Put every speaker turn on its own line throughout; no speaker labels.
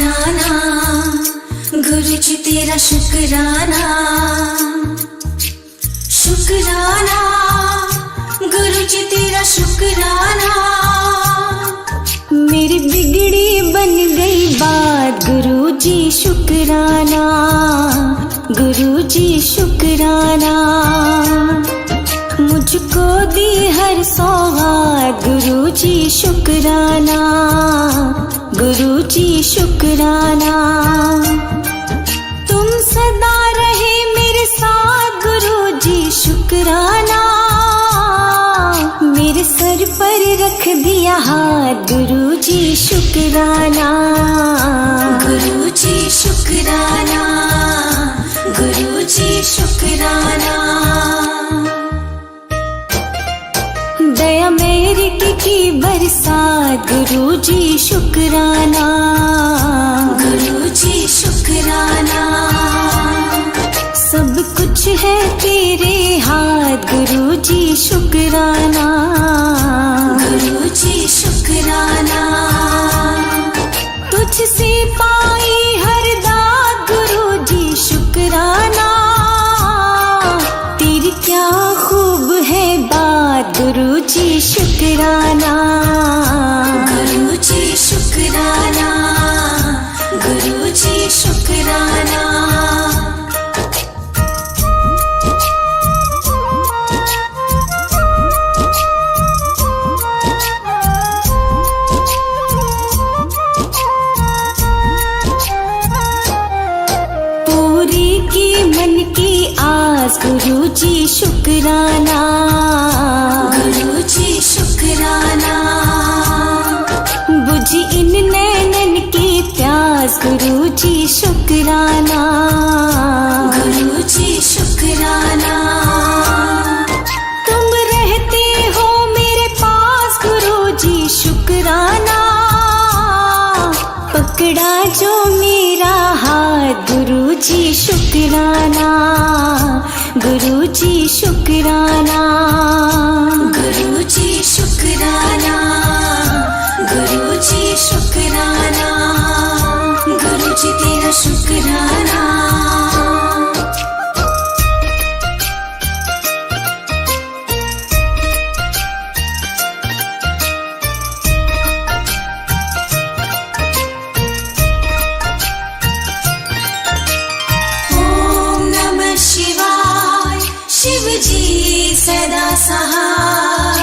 शुक्राना गुरु जी तेरा शुक्राना, शुक्राना गुरु जी तेरा शुक्राना। मेरी बिगड़ी बन गई बात गुरु जी शुक्राना, गुरु जी शुक्राना। मुझको दी हर सौगात गुरु जी शुक्राना, गुरु जी शुक्राना। तुम सदा रहे मेरे साथ गुरु जी शुक्राना। मेरे सर पर रख दिया हाथ गुरु जी शुक्राना, गुरु जी शुक्राना, गुरु जी शुक्राना। दया मेरी की बरसात गुरु जी शुक्राना, गुरु जी शुक्राना। सब कुछ है तेरे हाथ गुरु जी शुक्राना, गुरु जी शुक्राना। तुझसे पाई हर दात गुरु जी शुक्राना। तेरी क्या खूब है बात गुरु जी शुक्राना, गुरु जी शुक्राना, गुरु जी शुक्राना। पूरी की मन की आस गुरु जी शुक्राना, गुरु जी शुक्राना। बुझी इन नैनन की प्यास गुरु जी शुक्राना, गुरु जी शुक्राना। तुम रहते हो मेरे पास गुरु जी शुक्राना। पकड़ा जो मेरा हाथ गुरु जी शुक्राना, गुरु जी शुक्राना, गुरु जी शुक्राना, गुरु जी शुक्राना, गुरु जी तेरा शुक्राना। जी सदा सहाय,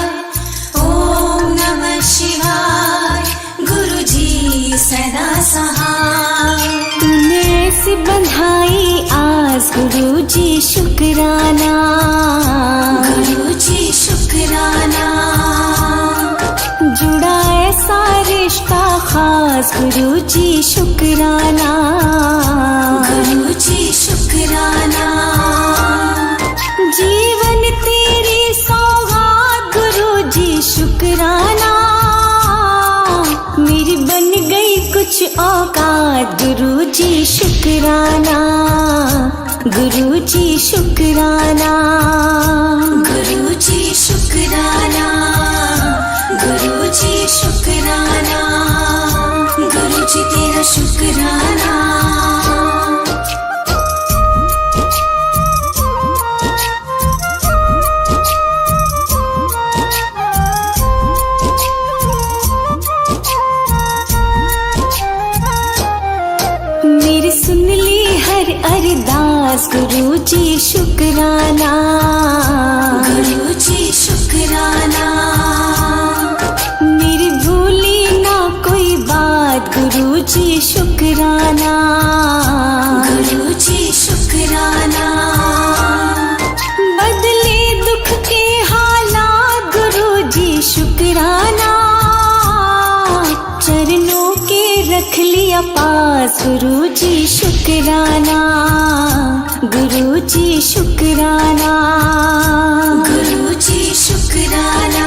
ओम नमः शिवाय गुरु जी सदा सहाय। तूने ऐसी बंधाई आस गुरु जी शुक्राना, गुरु जी शुक्राना। जुड़ा ऐसा रिश्ता खास गुरु जी शुक्राना, गुरु जी शुक्राना। जीवन तेरी सौगात गुरु जी शुक्राना। मेरी बन गई कुछ औकात गुरु जी शुक्राना, गुरु जी शुक्राना, गुरु जी शुक्राना, गुरु जी शुक्राना, गुरु जी तेरा शुक्राना। सुन ली हर अरदास गुरु जी शुक्राना, गुरु जी शुक्राना। मेरी भूली ना कोई बात गुरु जी शुक्राना, गुरु जी शुक्राना। बदले दुख के हालात गुरु जी शुक्राना। चरणों के रख लिया पास गुरु जी शुक्राना, गुरु जी शुक्राना, गुरु जी शुक्राना,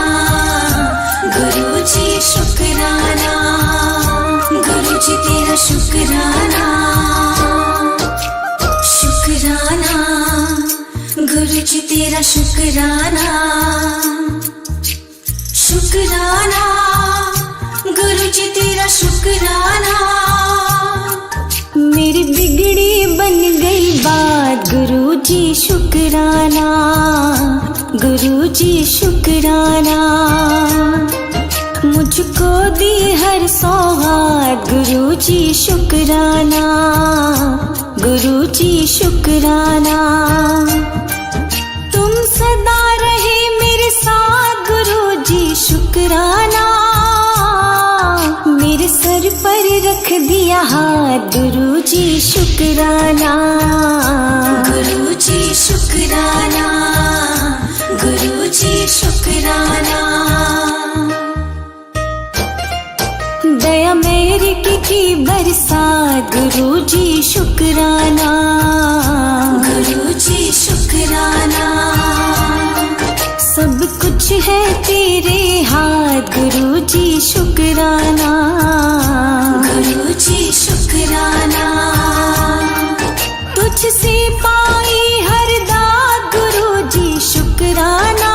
गुरु जी शुक्राना, गुरु जी तेरा शुक्राना। शुक्राना गुरु जी तेरा शुक्राना, शुक्राना गुरु जी तेरा शुक्राना। जी शुक्राना, गुरु जी शुक्राना। मुझको दी हर सौगात गुरु जी शुक्राना, गुरु जी शुक्राना। तुम सदा रहे मेरे साथ गुरु जी शुक्राना। मेरे सर पर रख दिया हाथ गुरु जी शुक्राना, गुरु जी शुक्राना, गुरु जी शुक्राना। दया मेरी की बरसात गुरु जी शुक्राना, गुरु जी शुक्राना। सब कुछ है तेरे हाथ गुरु जी शुक्राना, गुरु जी शुक्राना। तुझसे पाई हर दात गुरु जी शुक्राना।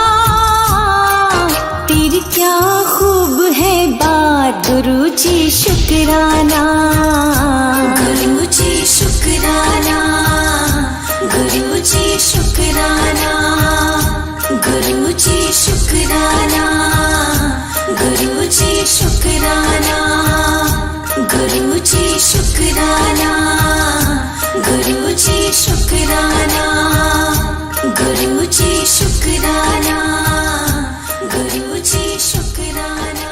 तेरी क्या खूब है बात गुरु जी शुक्राना, गुरु जी शुक्राना, गुरु जी शुक्राना, गुरु जी शुक्राना, गुरु जी शुक्राना, गुरु जी शुक्राना, गुरु जी शुक्राना, गुरु जी शुक्राना, गुरु जी शुक्राना।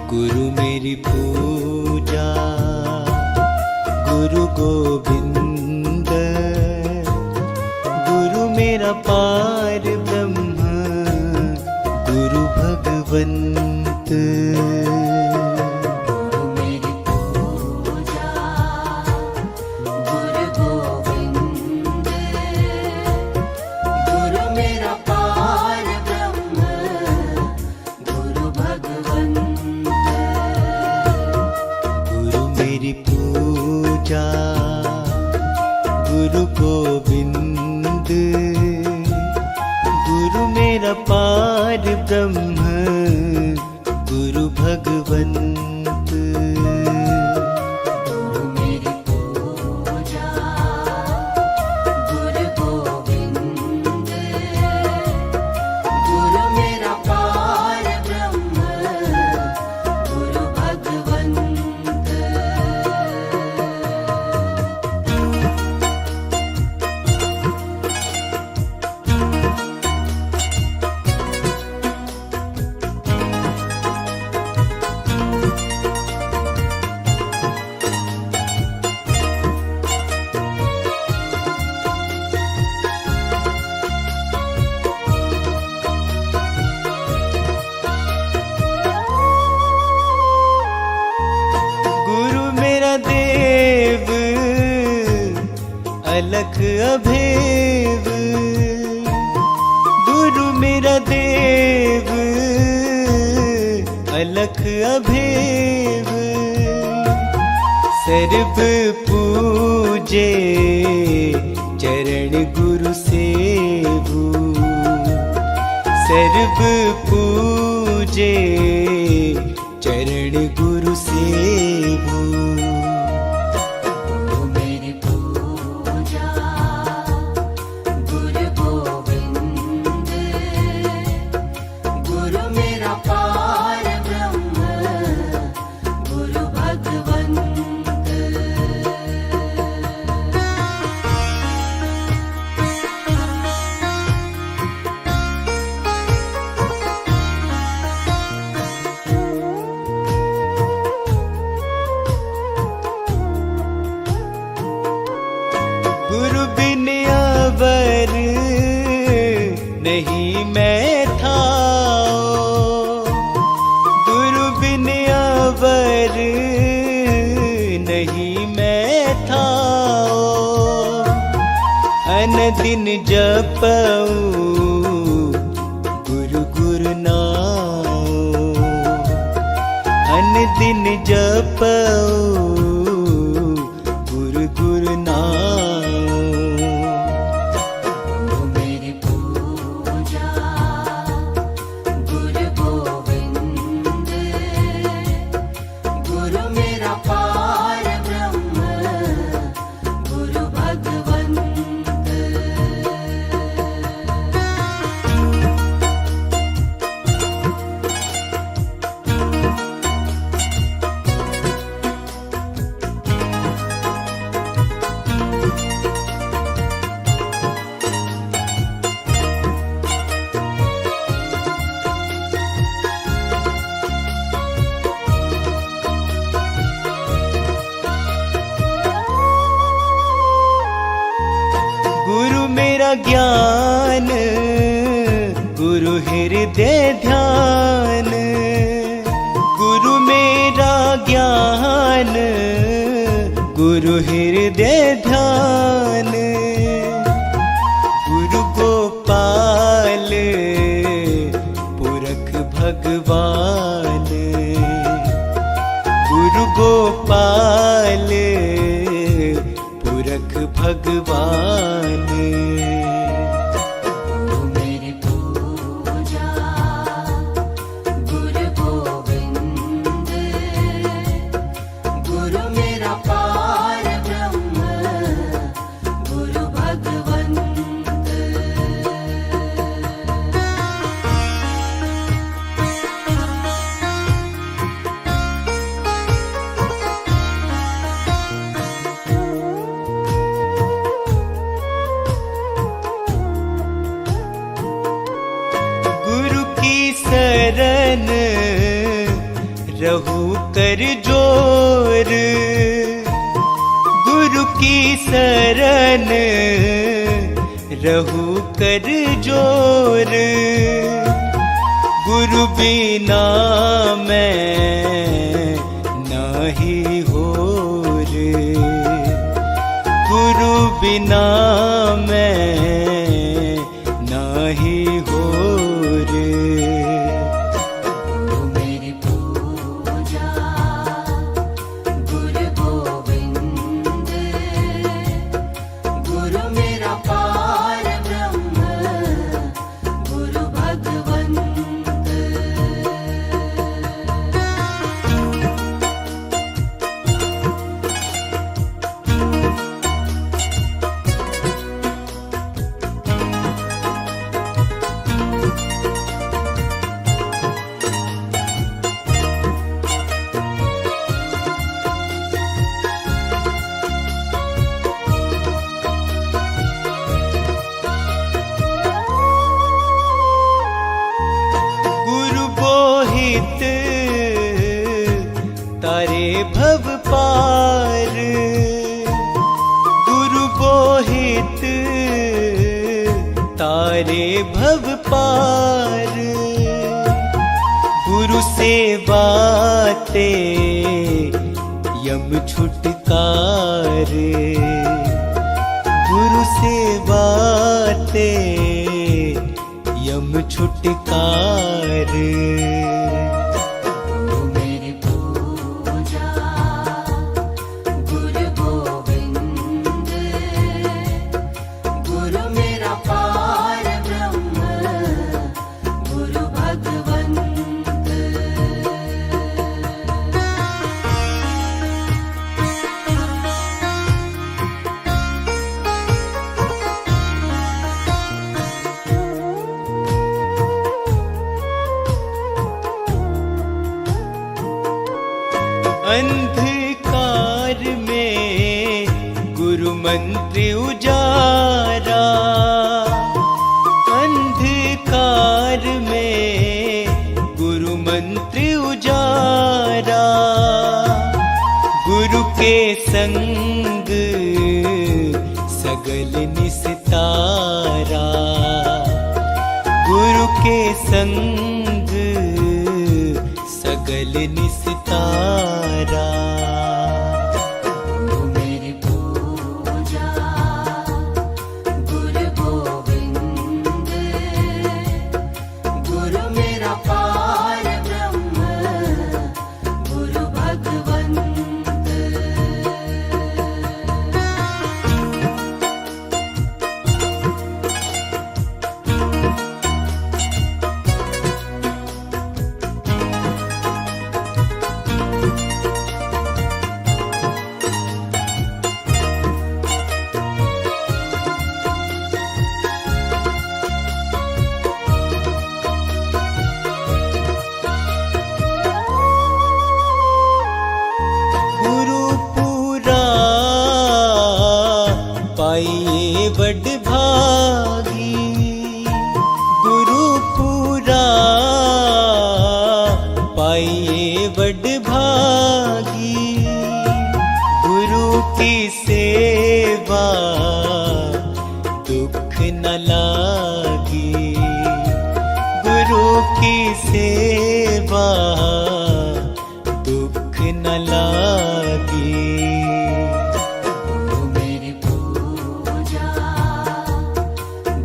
गुरु मेरी पूजा गुरु गोविंद, गुरु मेरा पार ब्रह्म गुरु भगवंत। गुरु मेरी पूजा गुरु गोविंद, गुरु मेरा पार ब्रह्म गुरु भगवंत। मेरी पूजा गुरु गोविंद, गुरु मेरा पार ब्रह्म गुरु भगवंत। गुरु मेरी पूजा गुरु गोविंद, गुरु मेरा पार ब्रह्म गुरु भगवंत। अलख अभेव, गुरु मेरा देव अलख अभेव। सर्व पूजे चरण गुरु सेवु, सर्व पूजे चरण गुरु सेवु। नहीं मैं था अन दिन जपऊं गुरु गुरु नाम अन दिन जपऊं गुरु गुरु नाम।
मेरी पूजा गुरु गोविंद, गुरु मेरा पार ब्रह्म, गुरु भगवंत।
गुरु मेरा ज्ञान, गुरु हृदय ध्यान, गुरु मेरा ज्ञान, गुरु हृदय ध्यान, गुरु गोपाल पुरख भगवान, गुरु गोपाल पुरख भगवान।
मेरी पूजा गुरु गोविंद, गुरु मेरा पार ब्रह्म, गुरु भगवंत।
गुरु की शरण रहू कर जोर, गुरु की शरण रहू कर जोर, गुरु बिना मैं नाही होर, गुरु बिना मैं नाही होर।
मेरी पूजा गुरु गोविंद, गुरु मेरा पार ब्रह्म, गुरु भगवंत।
गुरु बोहित तारे भव पार, गुरु बोहित तारे भव पार, गुरु सेवाते यम छुटकार, गुरु सेवाते यम छुटकार।
मेरी पूजा गुरु गोविंद, गुरु मेरा पार ब्रह्म, गुरु भगवंत।
अंधकार में गुरु मंत्र उजारा, अंधकार में गुरु मंत्र उजारा, गुरु के संग सगल निस्तारा, गुरु के संग सगल निस्तारा। वड भागी गुरु पूरा पाइए वड भागी गुरु की सेवा दुख न लागी गुरु की सेवा दुख न लागी
गुरु मेरी पूजा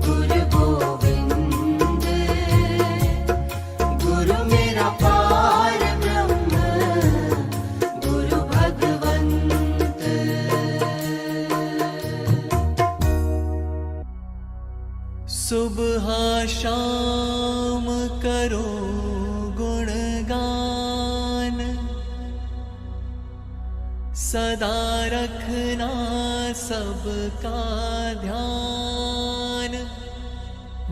गुरु गोविंद गुरु मेरा पार ब्रह्म गुरु भगवंत।
सुबह शाम करो गुणगान सदा रखना सबका ध्यान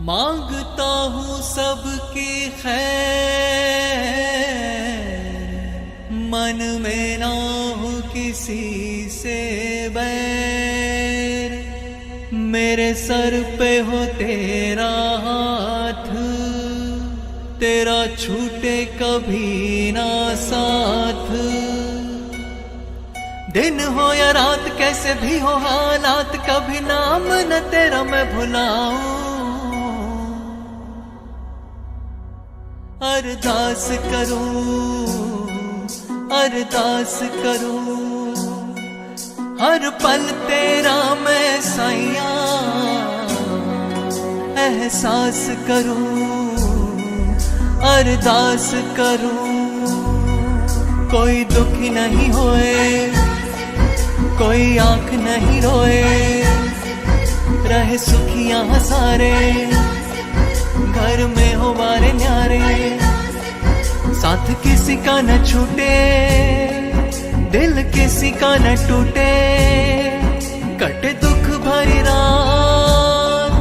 मांगता हूँ सबकी खैर मन में ना हो किसी से बैर मेरे सर पे हो तेरा हाथ तेरा छूटे कभी ना साथ दिन हो या रात कैसे भी हो हालात कभी नाम न तेरा मैं भुलाऊं अरदास करूं अरदास करूं हर पल तेरा मैं सैया एहसास करूं अरदास करूं कोई दुखी नहीं होए कोई आंख नहीं रोए रहे सुखियां सारे घर में हो बारे न्यारे साथ किसी का न छूटे दिल किसी का न टूटे कटे दुख भरी रात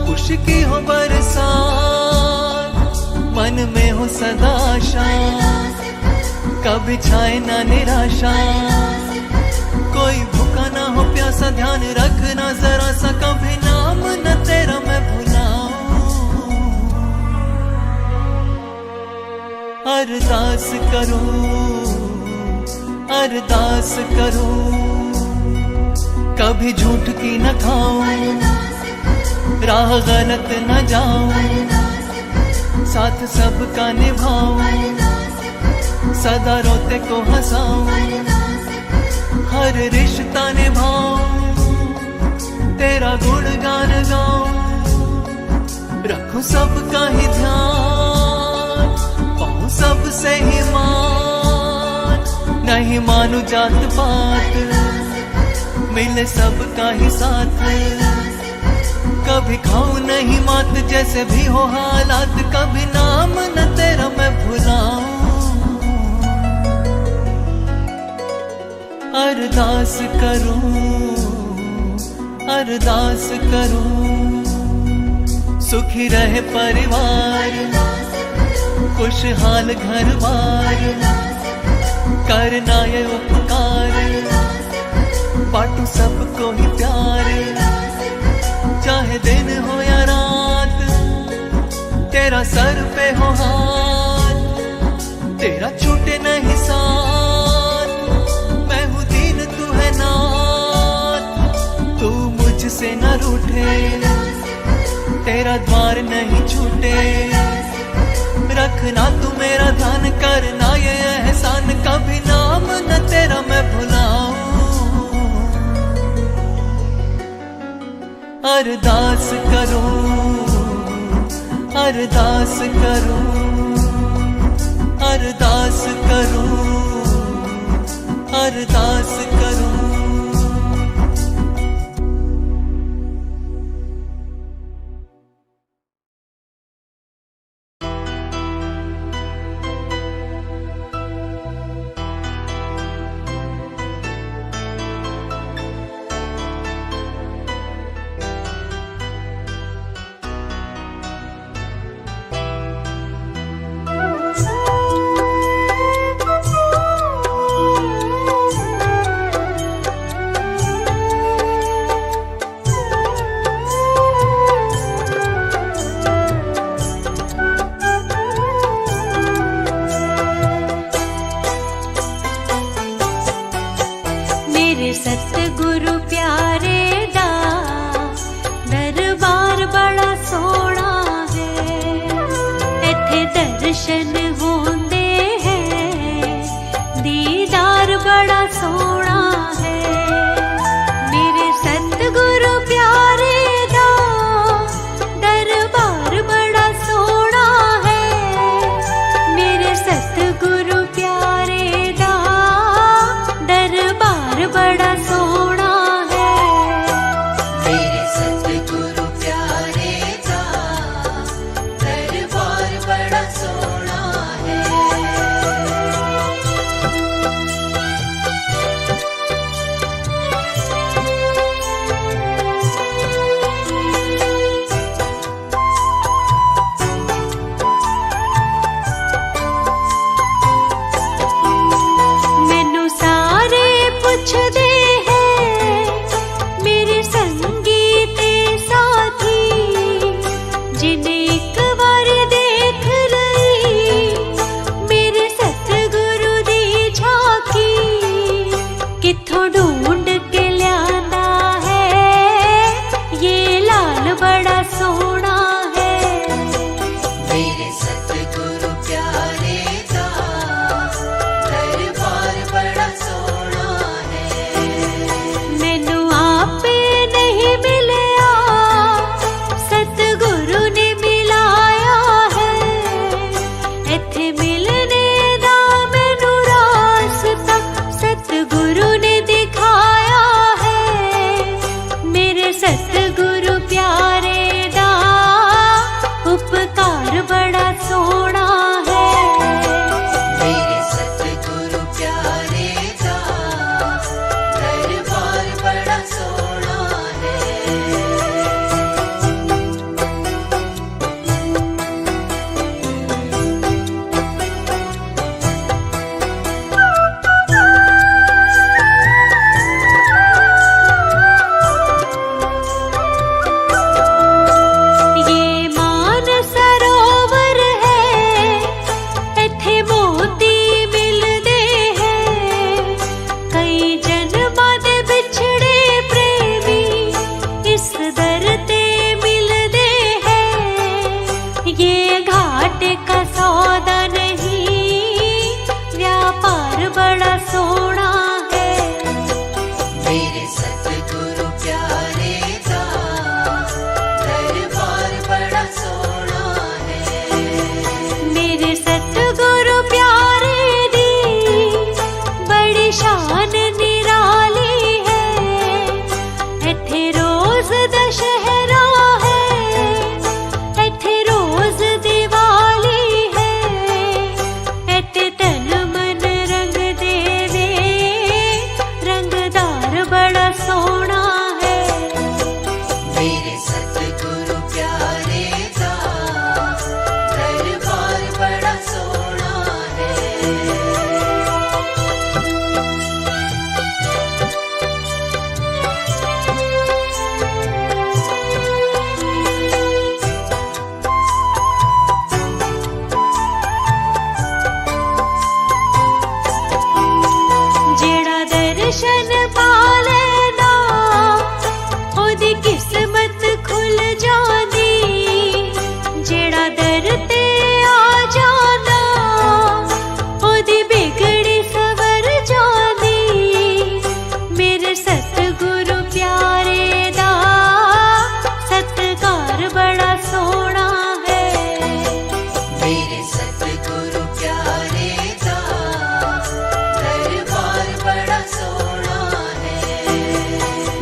खुशी की हो बरसात मन में हो सदा आशा कभी छाए ना निराशा कोई भूखा ना हो प्यासा ध्यान रखना जरा सा कभी नाम न तेरा मैं भुलाऊं अरदास करूं अरदास करूं कभी झूठ की न खाऊं राह गलत न जाऊं साथ सबका निभाऊं सदा रोते को हंसाऊं हर रिश्ता निभाऊं तेरा गुणगान गाऊं रखूं सबका ही ध्यान पाऊं सबसे ही मान नहीं मानू जात पात मिले सबका ही साथ कभी खाऊं नहीं मात जैसे भी हो हालात कभी नाम न तेरा मैं भुलाऊं अरदास करूं अरदास करूं सुखी रहे परिवार खुशहाल घर बार करना ये उपकार बांटू सबको ही प्यार चाहे दिन हो या रात तेरा सर पे हो हाथ तेरा छूटे नहीं साथ मैं हूँ दीन तू है नाथ तू मुझसे न रूठे तेरा द्वार नहीं छूटे रखना तू मेरा ध्यान करना ये एहसान कभी नाम न तेरा मैं भुलाऊं अरदास करूं अरदास करूं अरदास करूं अरदास करूं
सतगुरु प्यारे दा दरबार बड़ा सोहना है। इत्थे दर्शन होंदे हैं, दीदार बड़ा सोहना है। मेरे सतगुरु प्यारे दा दरबार बड़ा सोहना है। मेरे सतगुरु प्यारे दा दरबार बड़ा सोहना है।
मेरे सतगुरु प्यारे दा दरबार बड़ा सोहना है।
मैनू सारे पुछदे हैं, मेरे संगी ते साथी, जिन्हें एक बार देख लई मेरे सतगुरु दी झांकी। कित्थों ढूंढ के लियांदा है, ये लाल बड़ा सोहना है।
मेरे सतगुरु प्यारे दा दरबार बड़ा सोहना है।
मैनू आपे नहीं मिलया, सतगुरु ने मिलाया है। इत्थे मिलने दा मैनू रास्ता सतगुरु ने दिखाया है। मेरे सतगुरु प्यारे दा उपकार बड़ा सोहना है।
मेरे सतगुरु प्यारे दा दरबार बड़ा सोहना है।
ये मान सरोवर है, इत्थे मोती मिलदे हैं। कई जन्मां दे बिछड़े प्रेमी इस दर ते मिलदे हैं। ये घाट का सौदा नहीं, व्यापार बड़ा सोहना है।
मेरे सतगुरु प्यारे दा दरबार बड़ा सोहना है।
मेरे सतगुरु प्यारे दी बड़ी शान निराली है। इत्थे रोज दशहरा है, इत्थे रोज दिवाली है। इत्थे तन मन रंग देवे, रंगदार बड़ा सोहना है।
मेरे सतगुरु प्यारे दा दरबार बड़ा सोहना है।
जेड़ा दर्शन पा लेना, ओदी किस्मत खुल जांदी। जेड़ा दर ते आ जांदा, ओदी बिगड़ी सवर जांदी। मेरे सतगुरु प्यारे दा सत्कार बड़ा सोहना है।
मेरे सतगुरु प्यारे दा दरबार बड़ा सोहना है।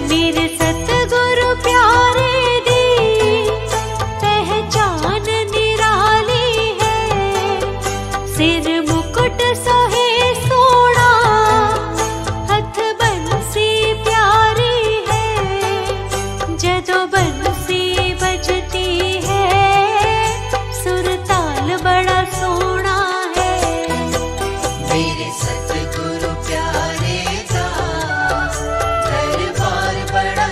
मेरे सतगुरु प्यारे दी पहचान निराली है। सिर मुकुट सोहे सोना, हथ बंसी प्यारी है। जदों बंसी बजती है, सुरताल बड़ा सोहना है।
मेरे सतगुरु प्यारे दा दरबार बड़ा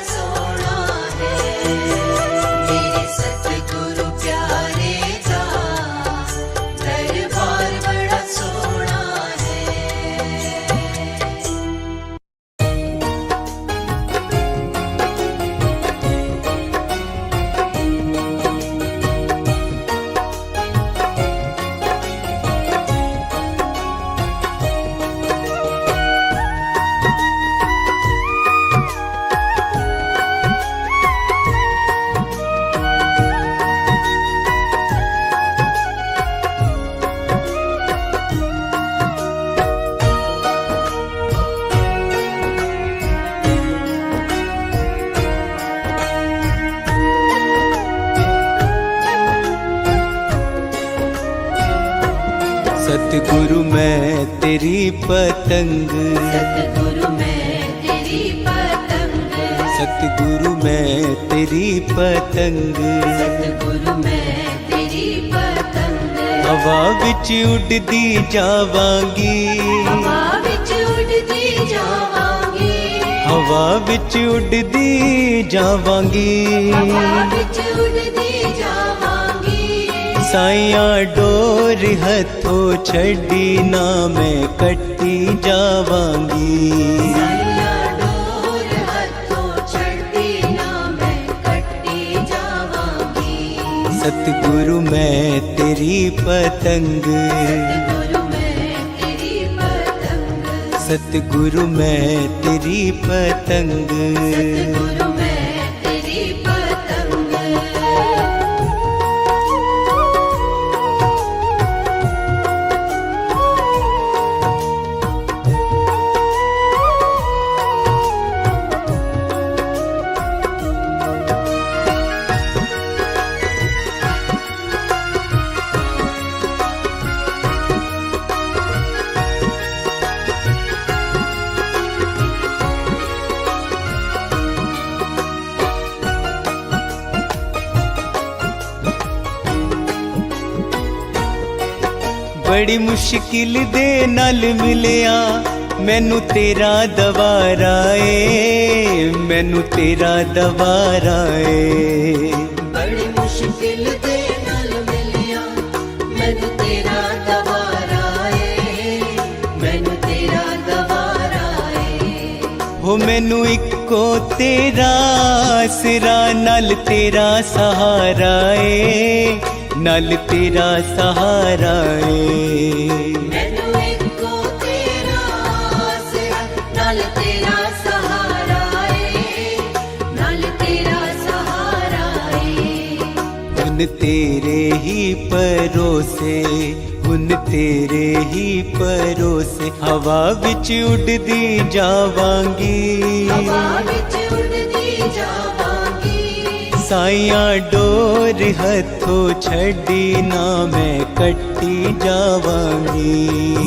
सतगुरु मैं तेरी पतंग,
सतगुरु मैं तेरी पतंग,
सतगुरु मैं तेरी पतंग,
सतगुरु मैं तेरी पतंग।
हवा विच उड़दी जावांगी,
हवा विच उड़दी जावांगी,
हवा विच उड़दी जावांगी,
हवा विच उड़दी जावांगी।
साइया डोर हथों छड़ी ना मैं कट्टी जावांगी।
साइया डोर हथों छड़ी ना मैं कट्टी जावांगी।
सतगुरु मैं तेरी पतंग,
सतगुरु मैं तेरी पतंग,
सतगुरु मैं तेरी पतंग।
सतगुरु मैं तेरी पतंग।
बड़ी मुश्किल दे नाल मिलिया मैनू तेरा दवारा ए, मैनू तेरा दवारा ए।
बड़ी मुश्किल दे नाल मिलिया मैनू तेरा दवारा ए, मैनू तेरा दवारा ए।
हो मैनू इको तेरा आसरा नाल तेरा सहारा ए, नाल तेरा सहारा ए।
मैनू इको तेरा आसरा नाल तेरा सहारा ए, नाल तेरा सहारा ए।
उन तेरे ही परोसे, उन तेरे ही परोसे हवा विच उड़दी जावांगी।
हवा विच उड़दी जावांगी।
साइया डोर हथों छड़ी ना मैं कट्टी जावांगी।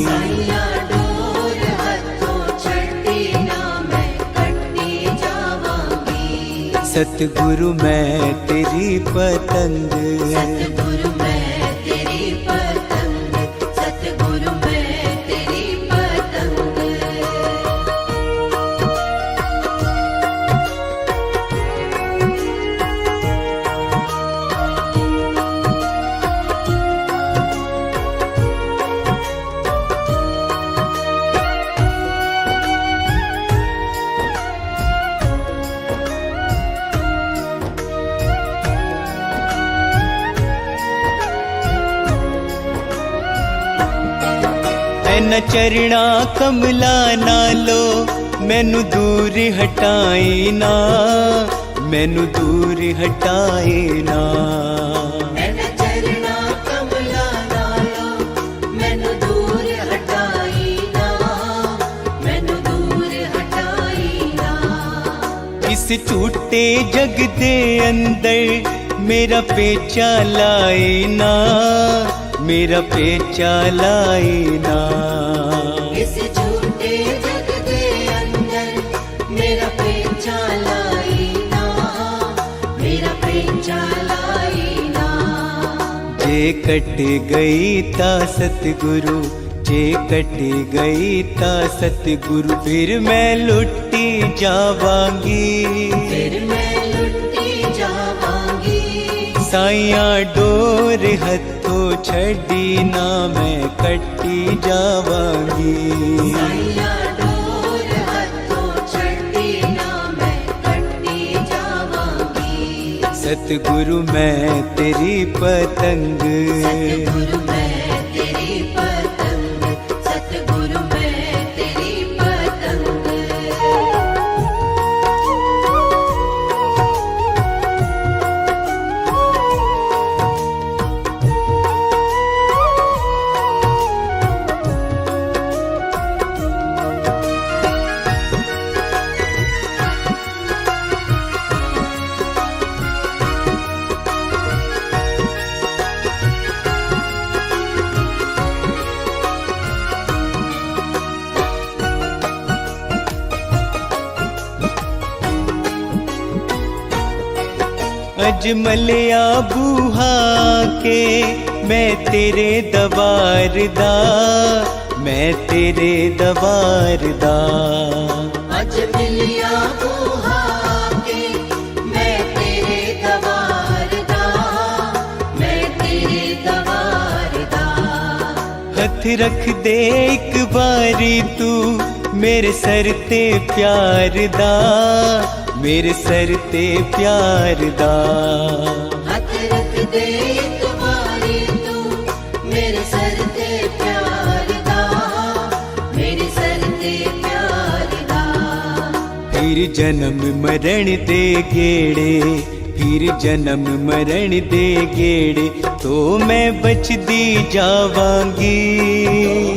साइया डोर हथों छड़ी ना मैं कट्टी जावांगी।
सतगुरु मैं तेरी पतंग,
सतगुरु मैं तेरी पतंग, सतगुरु मैं तेरी पतंग।
न चरणा कमला नालो मैनू दूर हटाई ना, मैनू दूर हटाए ना।
मैंने चरना कमला नालो मैनू दूर हटाई ना, मैनू दूर हटाई ना।
इस झूठे जग दे अंदर मेरा पेचा लाए ना, मेरा पेचा लाए ना।
इस झूठे जग दे अंदर मेरा पेचा लाई ना, मेरा पेचा लाई ना।
जे कट गई ता सतगुरु, जे कट गई ता सतगुरु फिर मैं लुटी जावांगी।
फिर मैं लुटी जावांगी।
साइया डोर हथों छड़ी ना मैं कट्टी जावांगी।
साइया डोर हथों छड़ी ना मैं कट्टी जावांगी।
सतगुरु मैं तेरी पतंग,
सतगुरु मैं तेरी पतंग, सतगुरु मैं तेरी पतंग।
अज मलिया बूहा के मैं तेरे दवार दा, मैं तेरे दवार दा।
अज मिलिया बूहा के मैं तेरे दवार दा, मैं तेरे दवार दा।
हथ रख दे एक बारी तू मेरे सर ते प्यार दा, मेरे सर ते प्यार दा।
हथ रख दे एक बारी तू मेरे सर ते प्यार दा, मेरे सर ते प्यार दा।
फिर जन्म मरण दे गेड़े, फिर जन्म मरण दे गेड़े तो मैं बचदी जावांगी,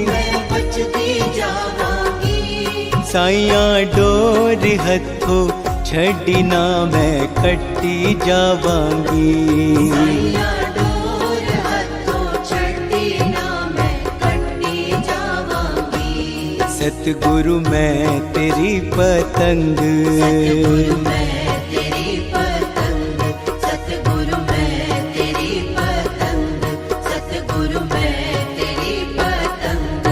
मैं बचदी जावांगी।
साइया डोर हथों छड़ी ना मैं कट्टी जावांगी।
साइया डोर हथों छड़ी ना मैं कट्टी जावांगी।
सतगुरु मैं तेरी पतंग,
सतगुरु मैं तेरी पतंग, सतगुरु मैं तेरी पतंग, सतगुरु मैं तेरी पतंग।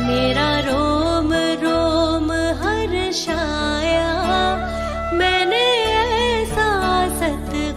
मेरा रोम रोम हर्षाया, मैंने ऐसा सतगुरु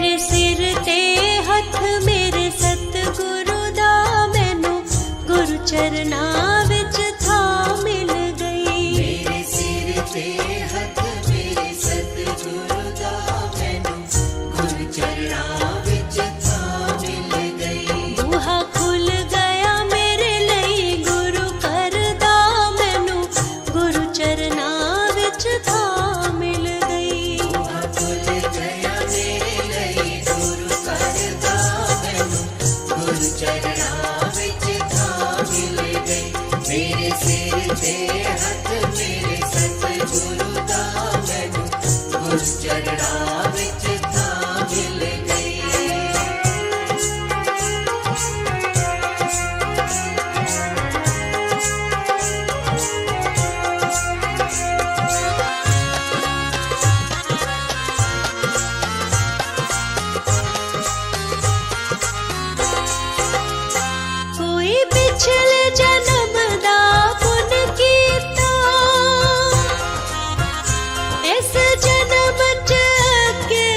मेरे सिर ते हथ मेरे सतगुरु दा मैनू गुरु चरना विच था मिल गई।
मेरे सिर ते हथ मेरे सतगुरु दा मैनू गुरु चरना विच था मिल गई।
बूहा खुल गया मेरे लिए गुरु कर दा मैनू गुरु चरना विच था मिल गई।
बूहा खुल गया मेरे लिए गुरु करदा मैनू गुरु चरना विच था मिल गई। मेरे सिर ते हथ मेरे सतगुरु दा मैनू गुरु चरना विच था मिल गई।
कोई पिछले जन्म दा पुन कीता इस जन्म च अगे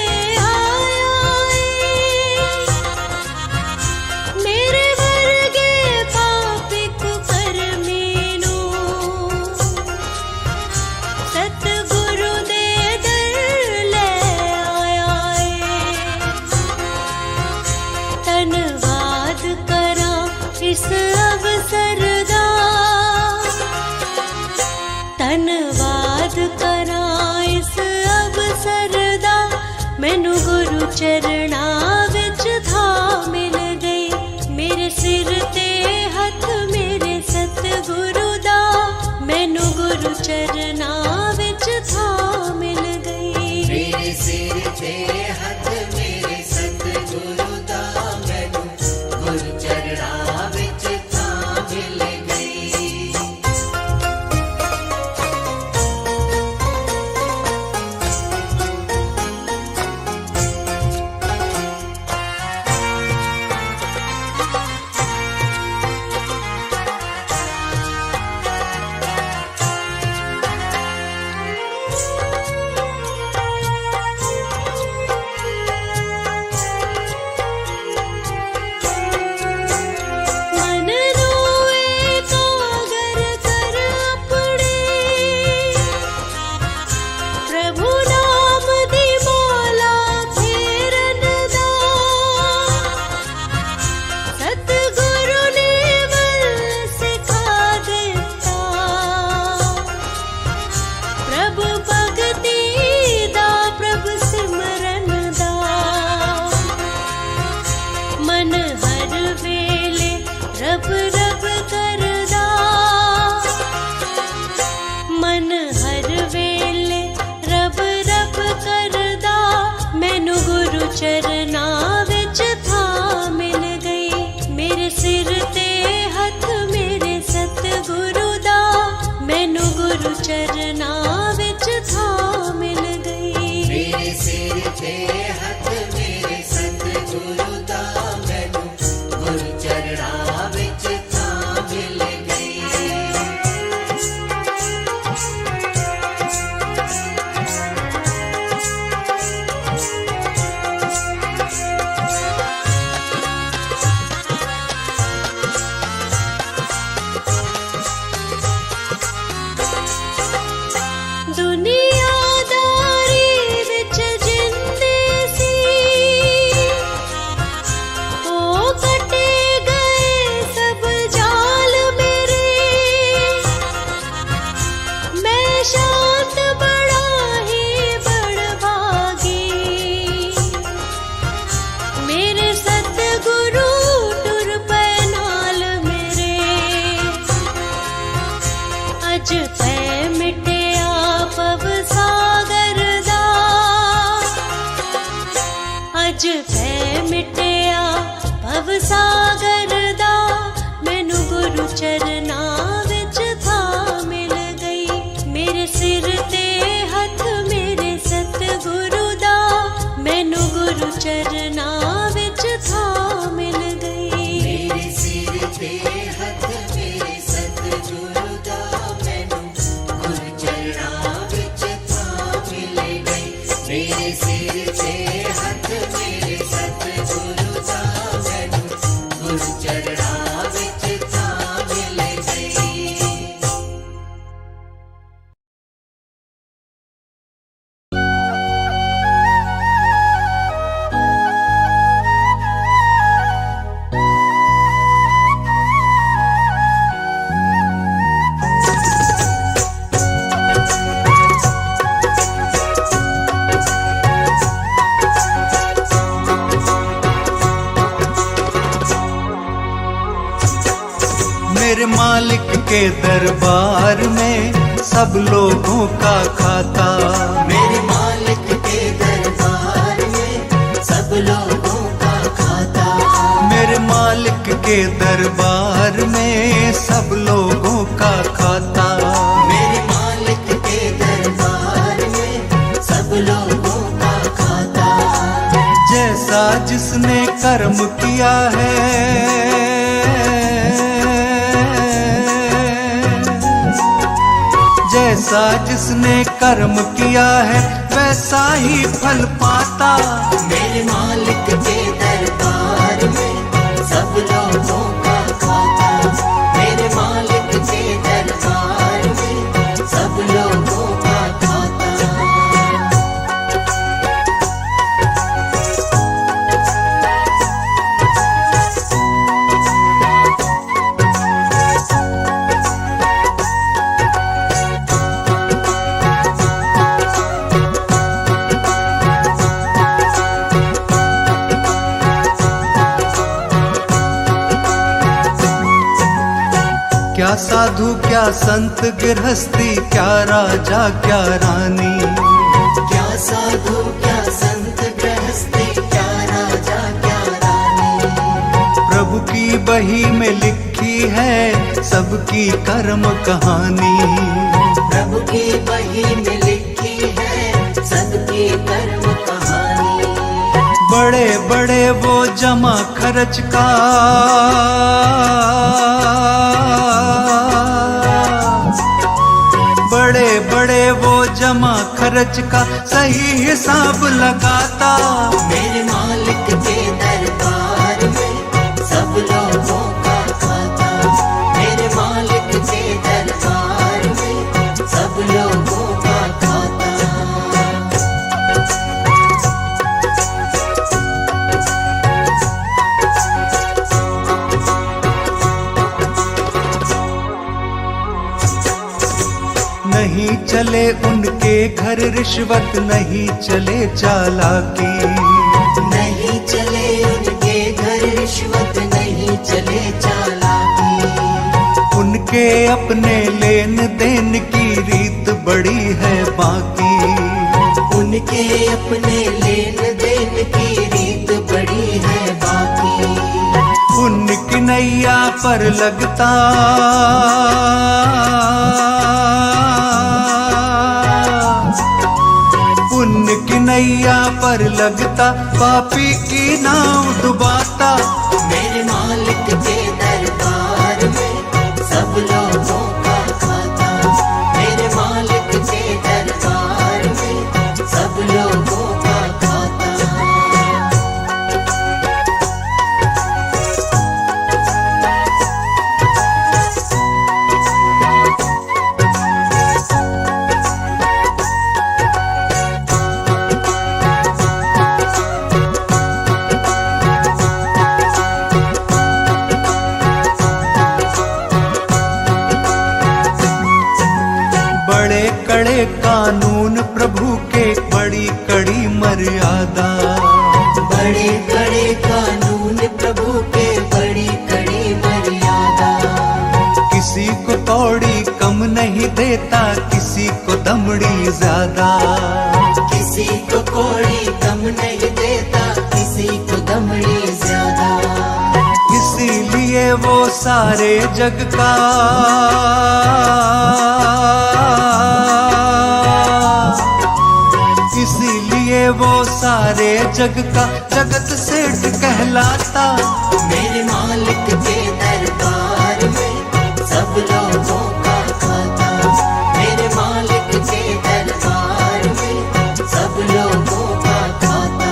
आया है। मेरे वर्गे पापी कुकर्मी नूं सतगुरु दे दर ले आया है। धन्नवाद करा इस अवसर दा, धन्नवाद करा इस अवसर दा मैनू गुरु चरना विच था मिल गई। मेरे सिर ते हथ मेरे सतगुरु दा मैनू गुरु चरना विच था मिल गई।
मेरे सिर ते हथ मेरे सतगुरु दा मैनू गुरु चरना विच था मिल गई।
मन रोए कागर कर अपने प्रभु नाम दी मौला फेरन दा। सतगुरु ने वल सिखा दिता प्रभु भगती दा प्रभु सिमरन दा। मन हर वेले रब रब करदा, मन हर वेले रब रब करदा मैनू गुरु चरना विच था मिल गई। मेरे सिर ते हथ मेरे सतगुरु दा मैनू गुरु चरना विच था मिल गई।
मेरे सिर ते हथ मेरे सतगुरु दा मैनू गुरु चरना विच था मिल गई।
दुनियादारी विच जिंदे सी ओ कटे गए सब जाल मेरे। मैं शांत बड़ा ही बड़भागी मेरे सतगुरु टुर पे नाल मेरे। अज पै मिटिया पव सागर दा, अज पै मिटिया पव सागर दा मैनू गुरु चरना विच था मिल गई। मेरे सिर ते हथ मेरे सतगुरु दा मैनू गुरु चरना विच था मिल गई।
मेरे सिर ते हथ मेरे सतगुरु दा मैनू गुरु चरना विच था मिल गई। मेरे सिर ते हथ मेरे
मेरे मालिक के दरबार में सब लोगों का खाता।
मेरे मालिक के दरबार में सब लोगों का खाता।
मेरे मालिक के दरबार में सब लोगों का खाता।
मेरे मालिक के दरबार में सब लोगों का खाता।
जैसा जिसने कर्म किया है, जैसा जिसने कर्म किया है वैसा ही फल पाता।
मेरे मालिक के दरबार में सब लोगों का खाता। मेरे मालिक के दरबार में सब लोगों का खाता।
क्या साधु क्या संत गृहस्थी, क्या राजा क्या रानी,
क्या साधु क्या संत गृहस्थी, क्या राजा क्या रानी।
प्रभु की बही में लिखी है सबकी कर्म कहानी।
प्रभु की बही में लिखी है सबकी कर्म कहानी।
बड़े बड़े वो जमा खर्च का, बड़े बड़े वो जमा खर्च का सही हिसाब लगाता।
मेरे मालिक के दरबार में सब लोगों का खाता। मेरे मालिक के दरबार में सब लोगों का खाता।
नहीं चले उनके घर रिश्वत, नहीं चले चालाकी,
नहीं चले उनके घर रिश्वत, नहीं चले चालाकी।
उनके अपने लेन देन की रीत बड़ी है बाकी।
उनके अपने लेन देन की रीत बड़ी है बाकी।
पुण्य की नैया पर लगता, पुण्य की नैया पर लगता, पापी की नाव डुबाता।
मेरे मालिक के दरबार में सब लोगों का खाता। मेरे मालिक के दरबार में सब लोगों का खाता।
बड़े कड़े कानून प्रभु के, बड़ी कड़ी मर्यादा।
बड़े कड़े कानून प्रभु के, बड़ी कड़ी मर्यादा।
किसी को कौड़ी कम नहीं देता, किसी को दमड़ी ज्यादा।
किसी को कौड़ी कम नहीं देता, किसी को दमड़ी ज्यादा।
इसीलिए वो सारे जग का, इसीलिए वो सारे जग का जगत सेठ कहलाता।
मेरे मालिक के दरबार में सब लोगों का खाता। मेरे मालिक के दरबार में सब लोगों का खाता।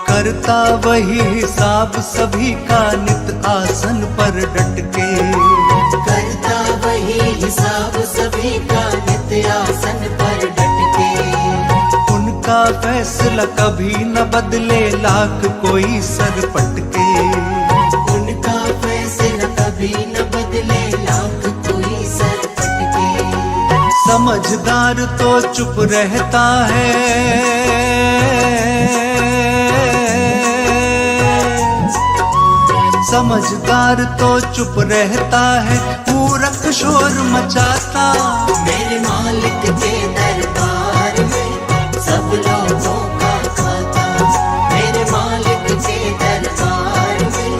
करता वही हिसाब सभी का, नित आसन पर डट के।
करता वही हिसाब सभी का, नित आसन पर डट के।
उनका फैसला कभी न बदले, लाख कोई सर पटके।
उनका फैसला कभी न बदले, लाख कोई सर पटके।
समझदार तो चुप रहता है, समझदार तो चुप रहता है, मूर्ख शोर मचाता।
मेरे मालिक के दरबार में सब लोगों का खाता, मेरे मालिक के दरबार में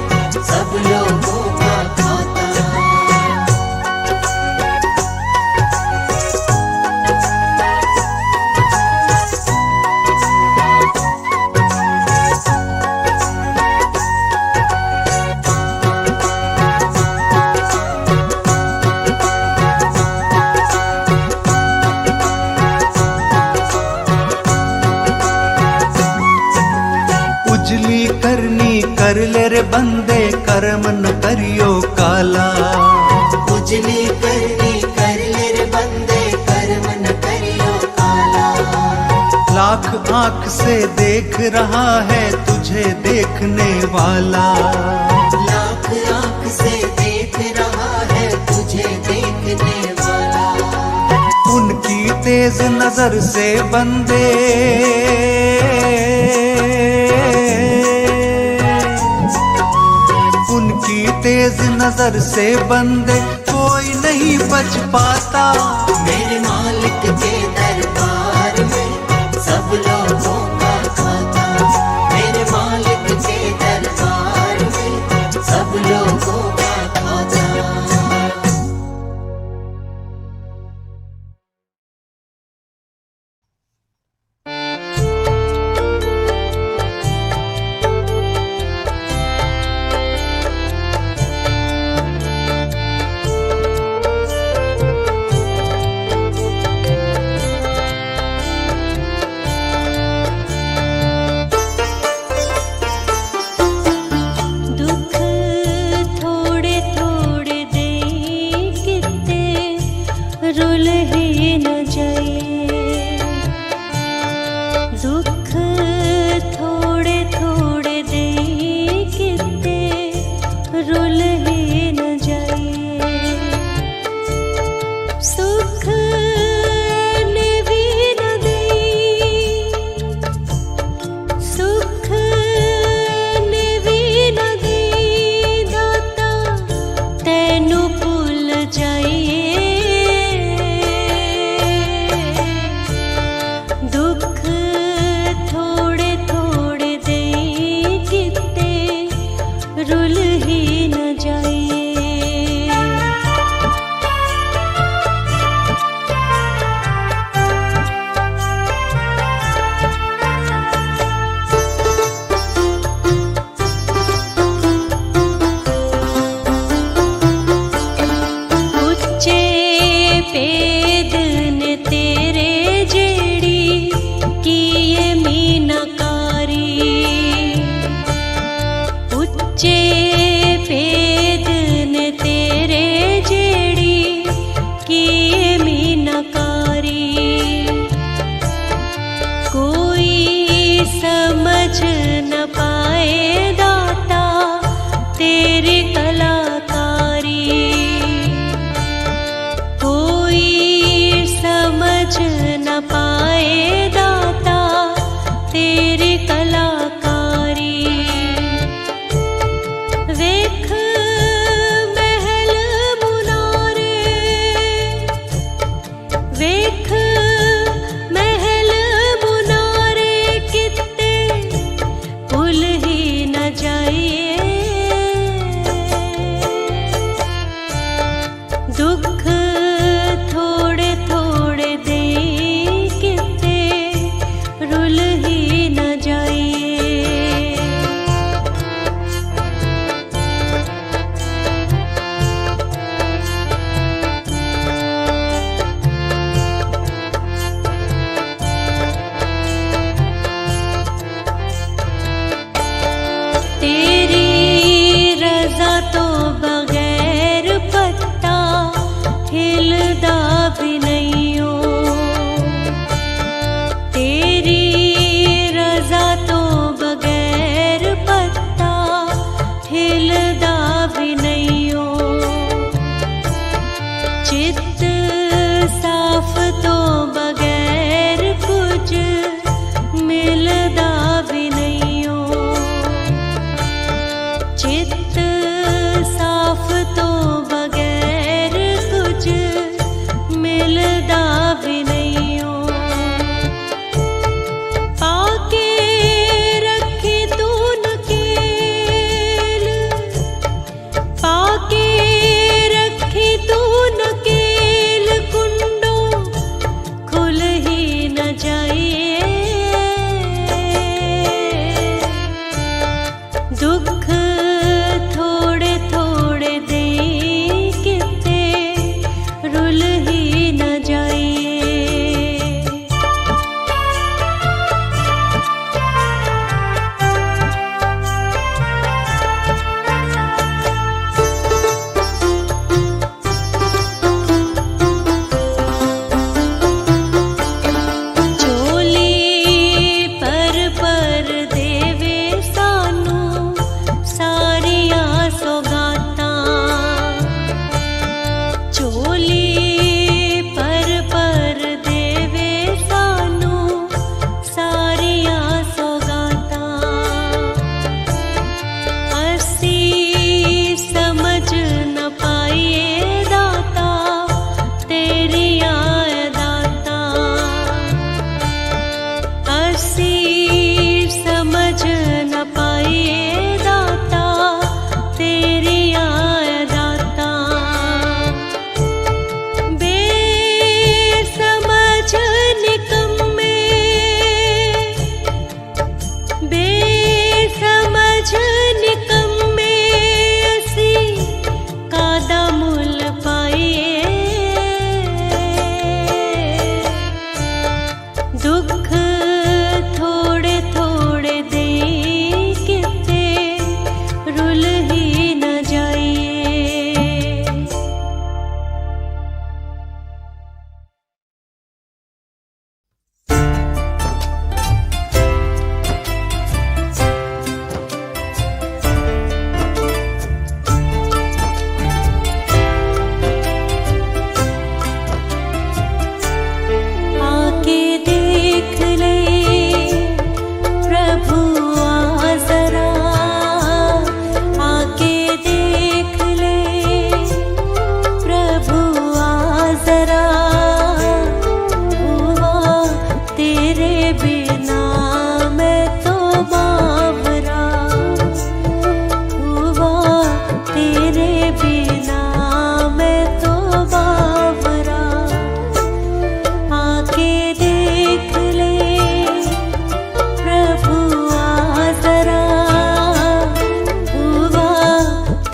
सब लोगों का खाता।
उजली करनी कर ले रे बंदे, कर्म न करियो काला।
उजली करनी कर ले रे बंदे, कर्म न करियो काला।
लाख आंख से देख रहा है तुझे देखने वाला,
लाख आंख से देख रहा है तुझे देखने वाला।
उनकी तेज नजर से बंदे, उनकी तेज नजर से बंदे कोई नहीं बच पाता।
मेरे मालिक के दरबार में सब लोगों का खाता, मेरे मालिक के दरबार में सब लोगों का खाता।
दुख थोड़े थोड़े दे किते रुल ही न जाए, दुख थोड़े थोड़े दे किते रुल ही न जाए। सुख ने भी न दे, सुख ने भी न दे दाता तैनू भुल जाइए। दुख थोड़े थोड़े दे किते रुल ही न जाइए। उच्चे पेद ने तेरे जेड़ी किए मीनाकारी, उच्चे पेद ने तेरे जेड़ी किए मीनाकारी। कोई समझ न पाए दाता तेरी कलाकारी, कोई समझ न पाए दाता तेरी कलाकारी। वेख महल मुनारे, वेख महल मुनारे किते भुल ही न जाइए।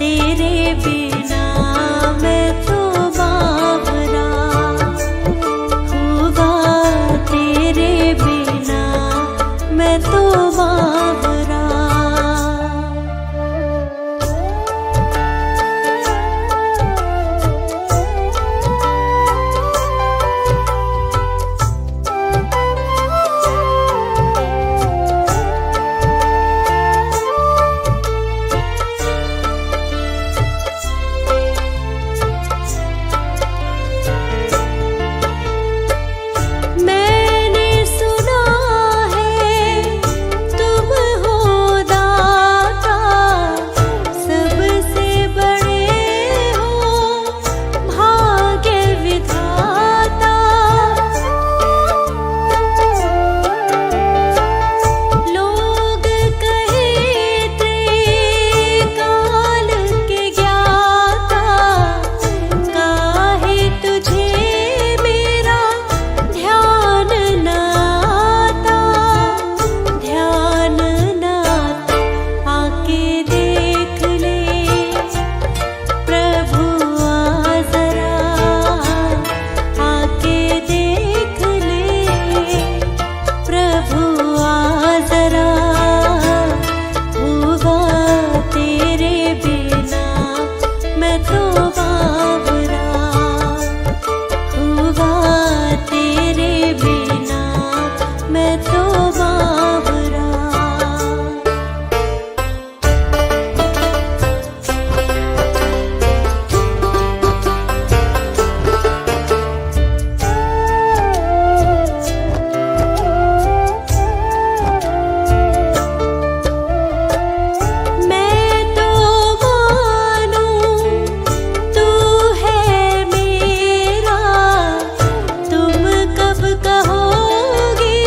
तेरे बिना मैं तो बावरा होगा, तेरे बिना मैं तो बावरा। मैंने सुना है तुम हो दाता, सबसे बड़े हो भाग्य विधाता। लोग कहते काल के ज्ञाता, काहे तुझे मेरा ध्यान न आता, ध्यान न आता। आके देख ले प्रभु आ जरा, आके देख ले प्रभु आ जरा। होगा तेरे बिना मैं तो बावरा होगा, तेरे बिना मैं तो बावरा। मैं तो मानूं तू है मेरा, तुम कब कहोगे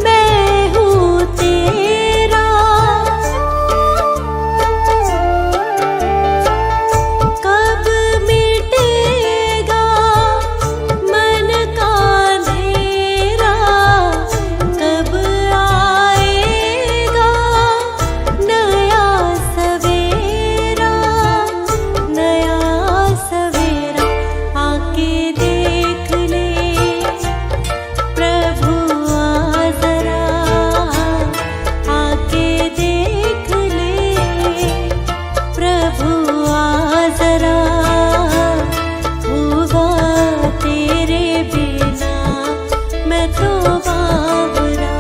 मैं हूँ तेरा। कब मिटेगा मन का अंधेरा, कब आएगा नया सवेरा, नया सवेरा। आके देख ले प्रभु आ जरा, आके देख ले प्रभु आ जरा। होगा तेरे बिना मैं तो बावरा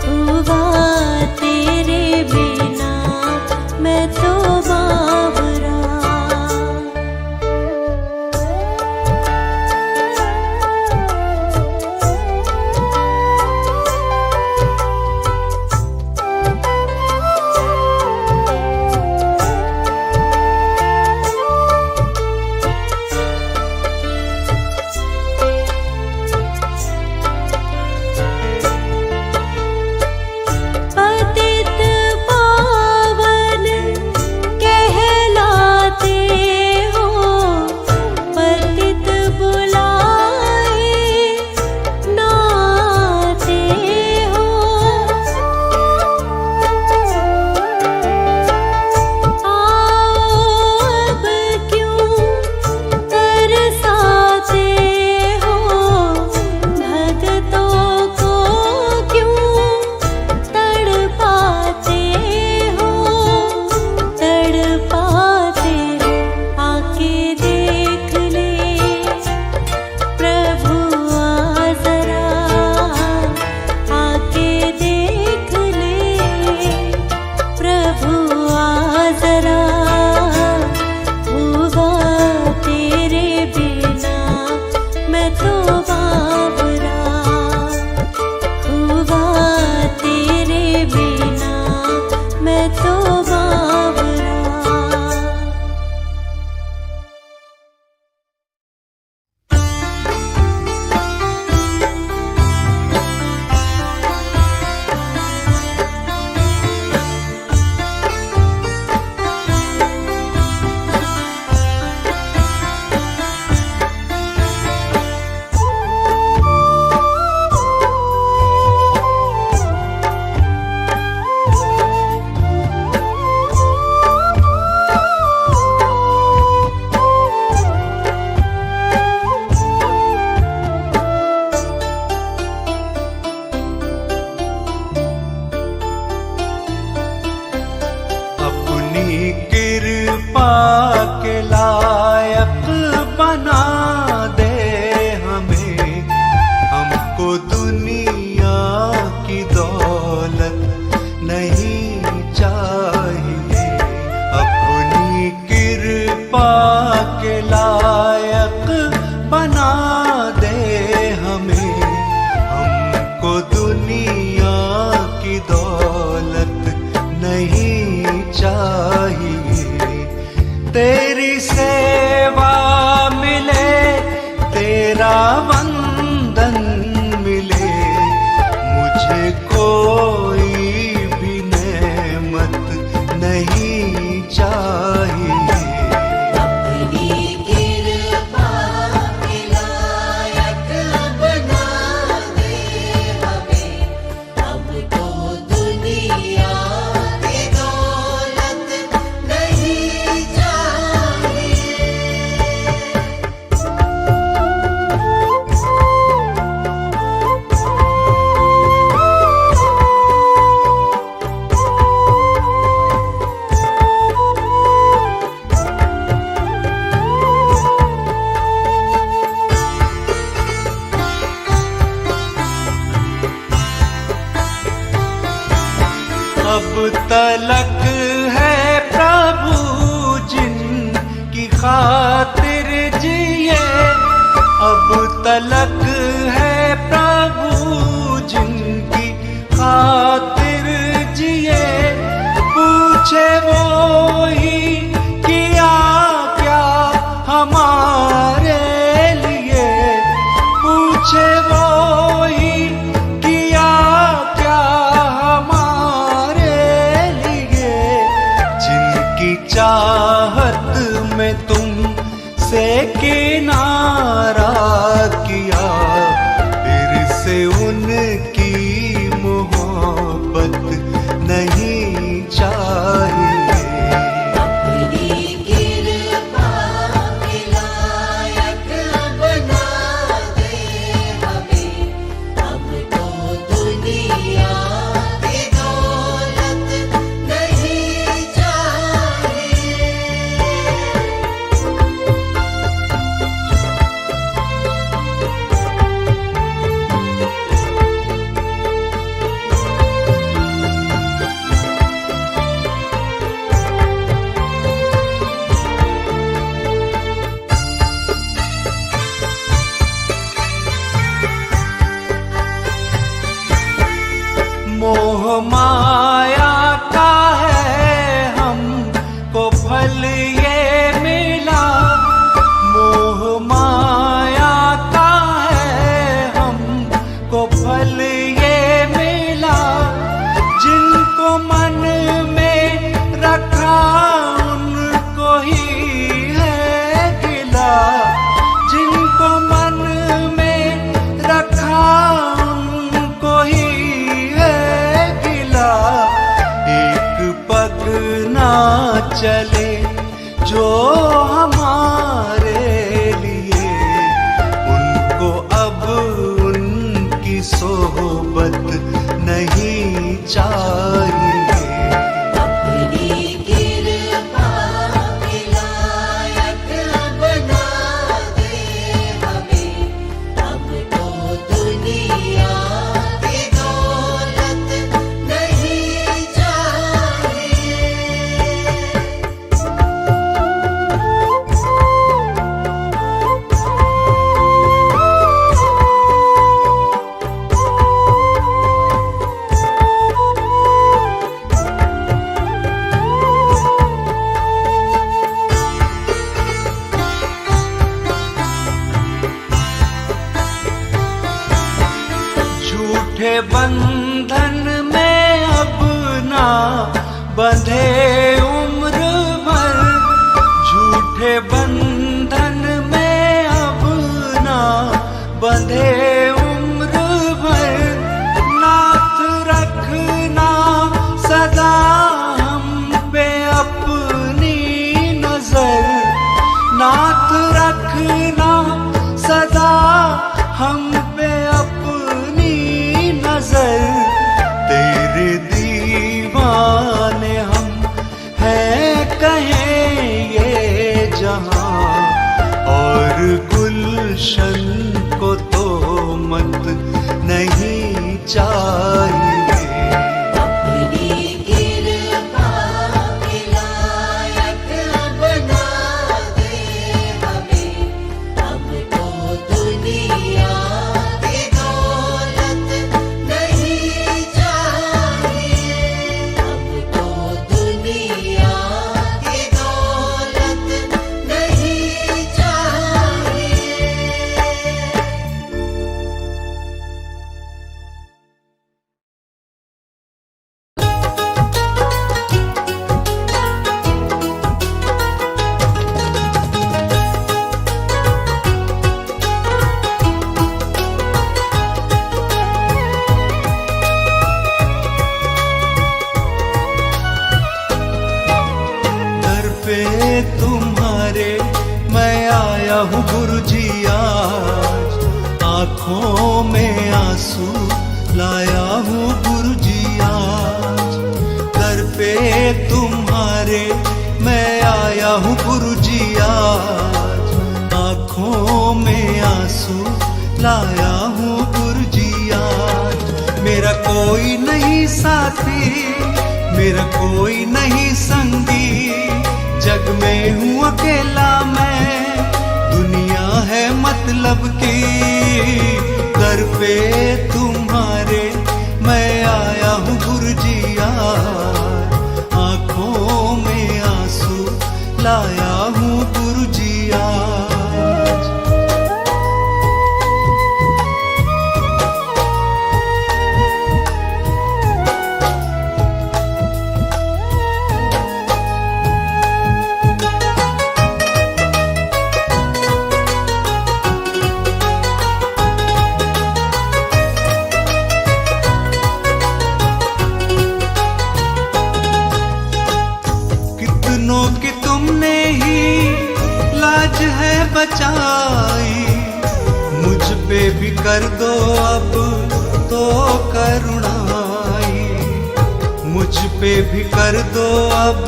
होगा, तेरे बिना मैं तो बावरा। पतित पावन
के लायक बना दे हमें। हमको दुनिया की दौलत नहीं चाहिए, अपनी कृपा के लायक बना दे हमें। हमको दुनिया की दौलत नहीं चाहिए। तेरी सेवा मिले, तेरा वंदन मिले, मुझे कोई भी नेमत नहीं चाहिए।
अपनी कृपा के लायक बना दे हमें। हमको दुनिया की दौलत नहीं चाहिए।
अब तलक है प्रभु जिनकी खातिर जिए, अब तलक है प्रभु जिनकी खातिर जिए। पूछे वो ही किया क्या हमारे लिए, पूछे वो ही किया क्या हमारे लिए। जिनकी चाहत में तुम से किनारा किया, फिर से उनकी मोहब्बत नहीं चाहिए।
अपनी कृपा के लायक बना दे हमें। हमको दुनिया की दौलत नहीं चाहिए।
मोह माया का है हमको फल ये मिला, मोह माया का है हमको फल ये मिला। जिनको मन में रखा उनको ही है गिला, जिनको मन में रखा उनको ही है गिला। एक पग ना चले जो हमारे लिए, उनको अब उनकी सोहबत नहीं चाहिए।
अपनी कृपा के लायक बना दे हमें। हमको दुनिया की दौलत नहीं चाहिए।
हर गुलशन को तो मत नहीं चाहिए।
अपनी कृपा के लायक बना दे हमें, अब तो दुनिया की दौलत नहीं चाहिए, अब तो दुनिया की दौलत नहीं चाहिए।
दर पे तुम्हारे मैं आया हूँ गुरुजी आज, आँखों में आंसू लाया हूँ गुरुजी आज। दर पे तुम्हारे मैं आया हूँ गुरुजी आज, आँखों में आंसू लाया हूँ गुरुजी आज। मेरा कोई नहीं साथी, मेरा कोई नहीं संगी, जग में हूँ अकेला मैं, दुनिया है मतलब की। दर पे तुम्हारे मैं आया हूँ गुरुजी आज, आँखों में आंसू लाया हूँ गुरुजी आज। कितनों की तुमने ही लाज है बचाई, मुझ पे भी कर दो अब तो करुणाई, मुझ पे भी कर दो अब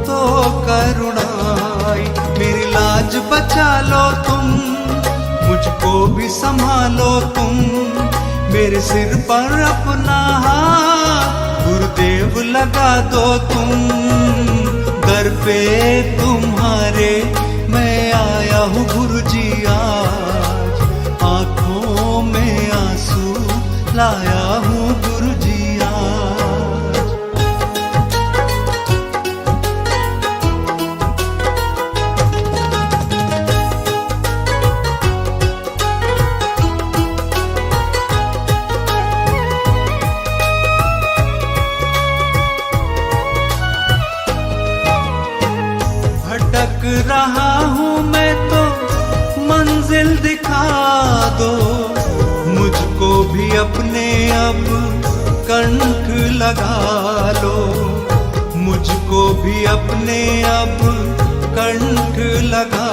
तो करुणाई। मेरी लाज बचा लो तुम, मुझको भी संभालो तुम, मेरे सिर पर अपना हाथ गुरुदेव लगा दो तुम। दर पे तुम्हारे मैं आया हूँ गुरुजी आज, आँखों में आंसू लाया हूँ गुरुजी आज। भटक रहा हूँ मैं तो मंजिल दिखा दो, मुझको भी अपने अब कंठ लगा लो, मुझको भी अपने अब कंठ लगा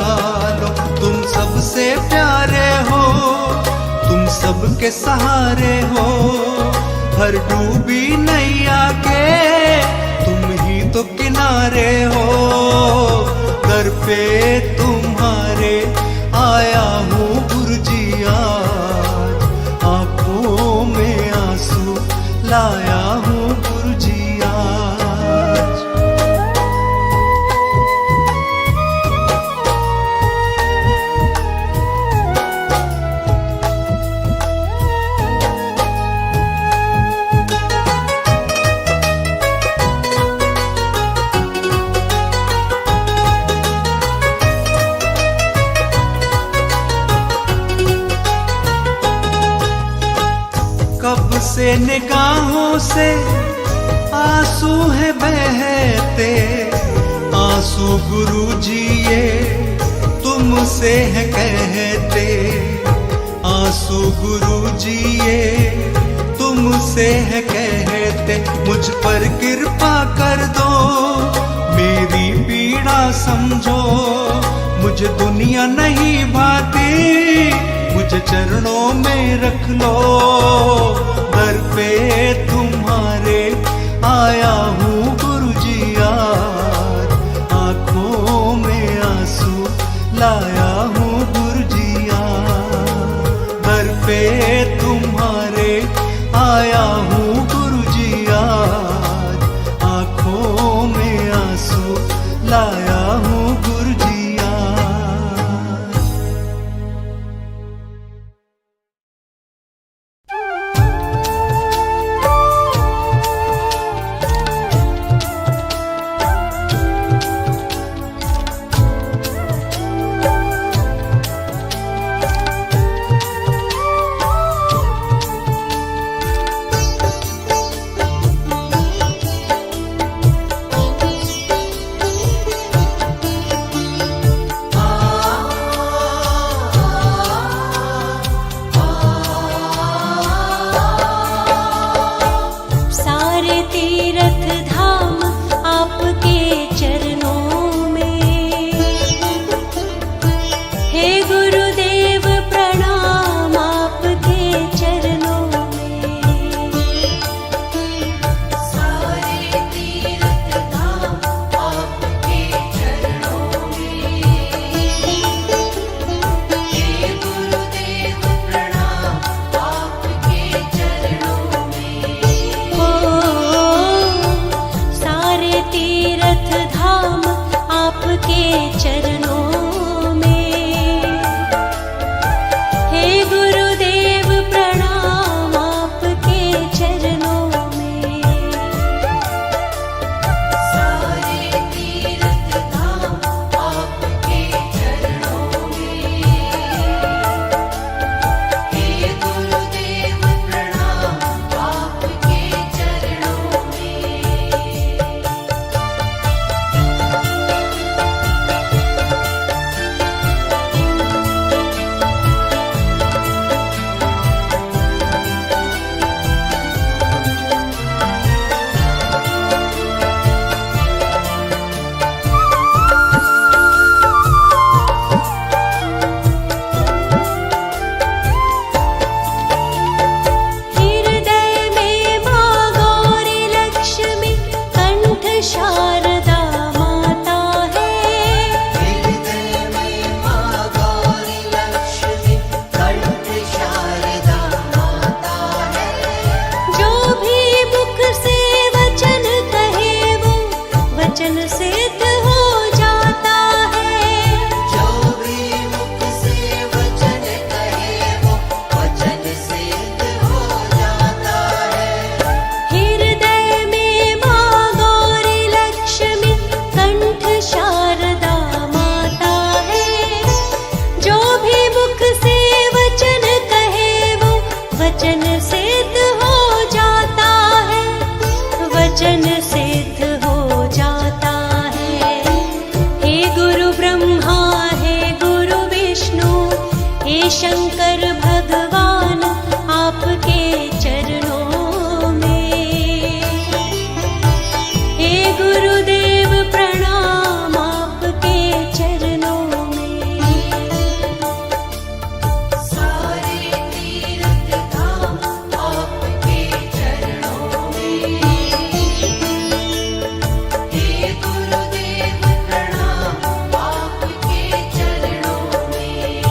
लो। तुम सबसे प्यारे हो, तुम सबके सहारे हो, हर डूबी नैया के तुम ही तो किनारे हो। दर पे तुम्हारे आया हूँ गुरुजी आज, आँखों में आंसू लाया हूँ गुरुजी आज। कब से निगाहों से आंसू है बहते, आंसू गुरुजी ये तुमसे है कहते, आंसू गुरुजी ये तुमसे है कहते। मुझ पर कृपा कर दो, मेरी पीड़ा समझो, मुझे दुनिया नहीं भाती, मुझे चरणों में रख लो। दर पे तुम्हारे आया हूँ गुरुजी आज, आँखों में आंसू लाया हूँ।
आपके चरणों में। हे गुरुदेव प्रणाम आपके चरणों में।
सारे तीर्थ धाम आपके चरणों में। हे गुरुदेव प्रणाम आपके चरणों में।
हृदय में माँ गौरी लक्ष्मी कंठ शारदा माता है।
हृदय में माँ गौरी लक्ष्मी कंठ शारदा माता है।
जो भी मुख से वचन कहे वो वचन सिद्ध हो जाता है।
जो भी मुख से वचन कहे वो वचन सिद्ध हो जाता है।
हृदय में माँ गौरी लक्ष्मी कंठ शारदा माता है। जो भी मुख से वचन कहे वो वचन सिद्ध हो जाता है। वचन सिद्ध हो जाता है। हे गुरु ब्रह्मा हे गुरु विष्णु हे शंकर भगवान आपके चरणों में। हे गुरुदेव प्रणाम आपके चरणों में।
सारे तीर्थ धाम आपके चरणों में। हे गुरुदेव प्रणाम आपके चरणों में।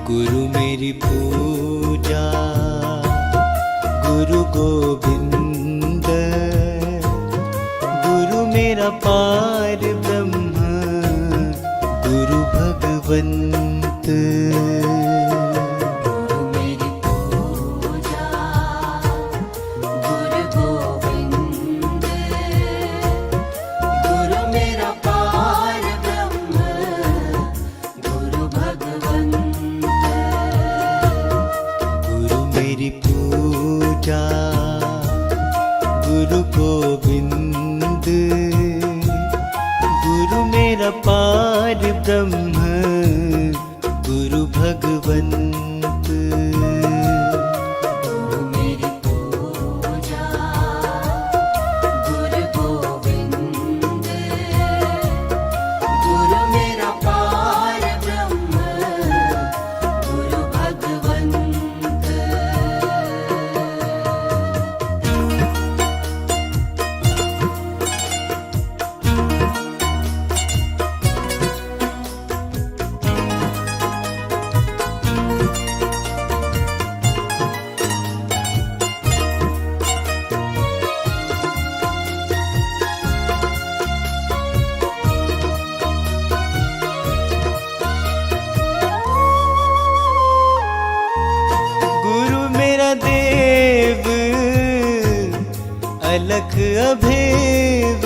गुरु मेरी पूजा गुरु गोविंद, गुरु मेरा पार ब्रह्म, गुरु भगवंत।
गुरु मेरी पूजा गुरु गोविंद, गुरु मेरा पार ब्रह्म, गुरु भगवंत।
गुरु मेरी पूजा गुरु गोविंद, गुरु मेरा पार ब्रह्म, गुरु भगवंत।
गुरु मेरी पूजा गुरु गोविंद, गुरु मेरा पार ब्रह्म, गुरु भगवंत।
गुरु मेरा देव अलख अभेव,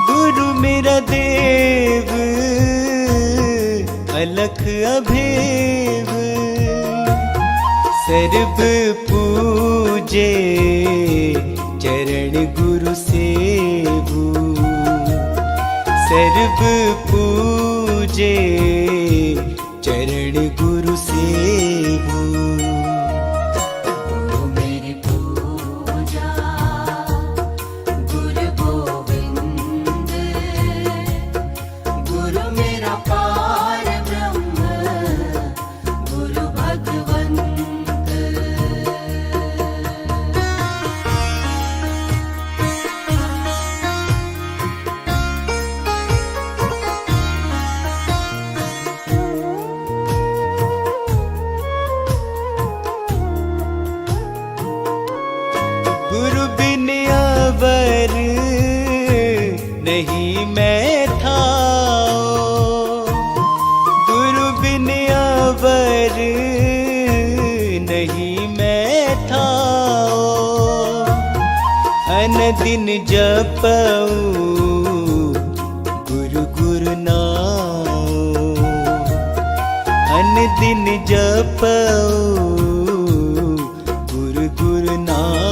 गुरु मेरा देव अलख अभेव। सर्व पूजे चरण गुरु सेवु, सर्व पूजे चरण गुरु सेवु।
गुरु मेरी पूजा गुरु गोविंद, गुरु मेरा पार ब्रह्म, गुरु भगवंत।
गुरु बिन अवर नहीं मैं थाओ, गुरु बिन अवर नहीं मैं थाओ। अनदिन जपऊं गुरु गुरु नाओ, अनदिन जपऊं गुरु गुरु नाओ।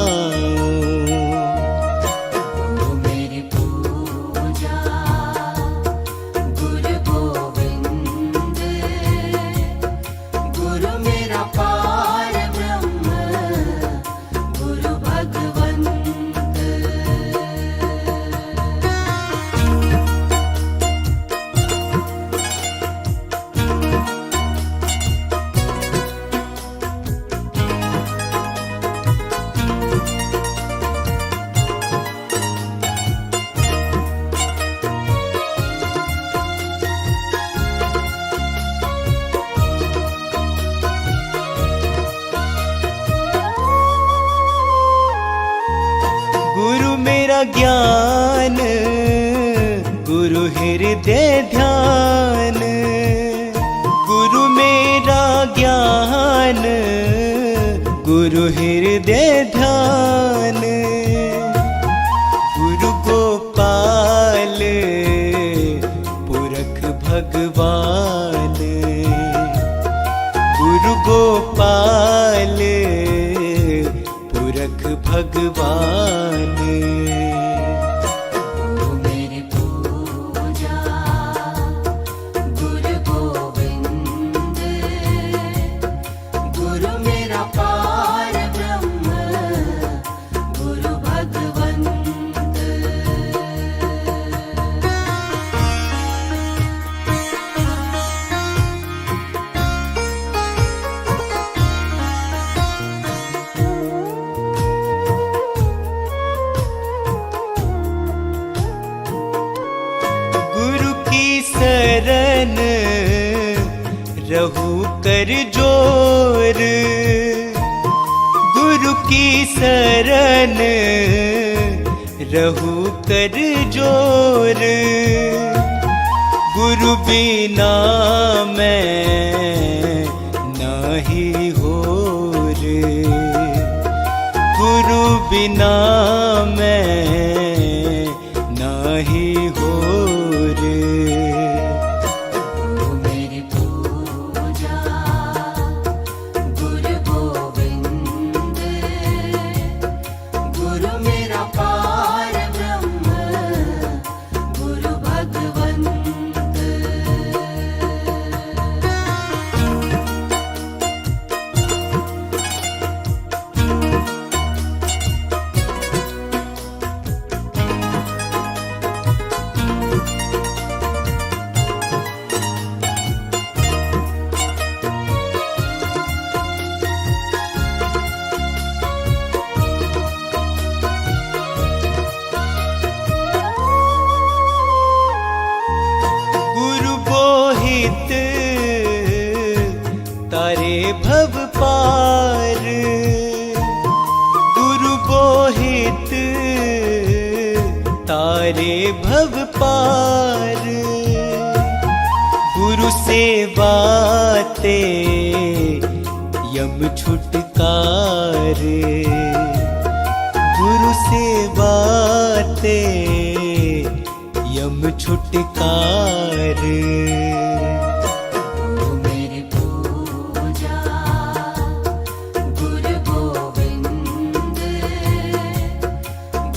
गुरु मेरी पूजा गुरु गोविंद, गुरु मेरा पार ब्रह्म, गुरु भगवंत।
गुरु मेरा ज्ञान गुरु हृदय ध्यान, गुरु मेरा ज्ञान गुरु हृदय ध्यान। गुरु गोपाल पुरख भगवान, गुरु गोपाल पुरख भगवान।
गुरु मेरी पूजा गुरु गोविंद, गुरु मेरा पार ब्रह्म, गुरु
रहू कर जोर, गुरु की शरण रहू कर जोर। गुरु बिना मैं नाही होर, गुरु बिना मैं नाही होर।
गुरु मेरी पूजा गुरु गोविंद, गुरु मेरा पार ब्रह्म गुरु भगवंत।
गुरु बोहित तारे भव पार, गुरु बोहित तारे भव पार। गुरु सेवाते यम छुटकार, गुरु सेवाते यम छुटकार।
गुरु मेरी पूजा गुरु गोविंद,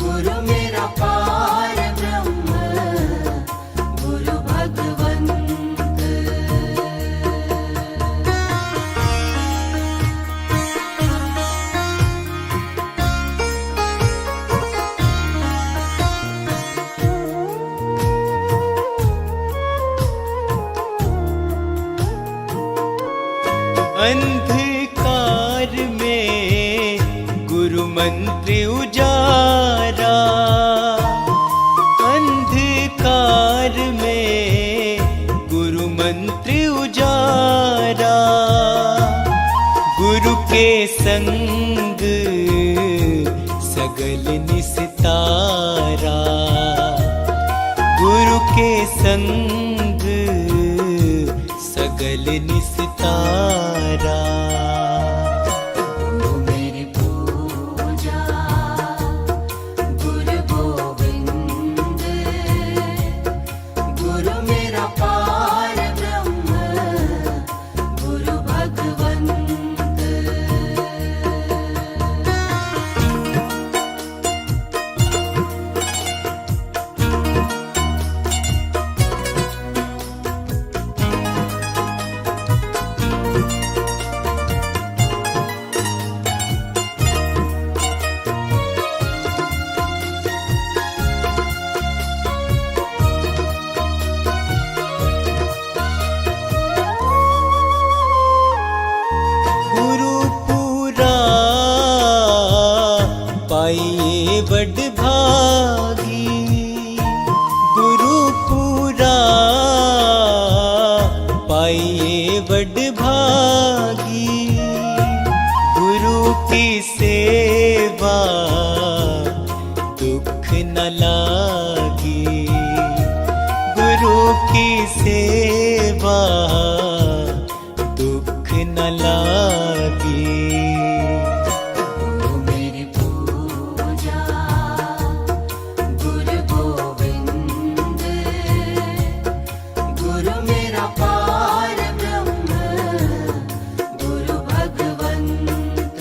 गुरु मेरा पार ब्रह्म गुरु भगवंत।
अंधकार में गुरु मंत्र उजारा, अंधकार में गुरु मंत्र उजारा। गुरु के संग सगल निस्तारा, गुरु के संग सगल निस्तारा।
गुरु मेरी पूजा गुरु गोविंद, गुरु मेरा पार ब्रह्म गुरु भगवंत।
गुरु पूरा पाइए बड़ भागी, गुरु पूरा पाइए बड़ भागी। गुरु की सेवा दुख न लागी, गुरु की सेवा दुख न लागी।
गुरु मेरी पूजा गुरु गोविंद, गुरु मेरा पार ब्रह्म गुरु भगवंत।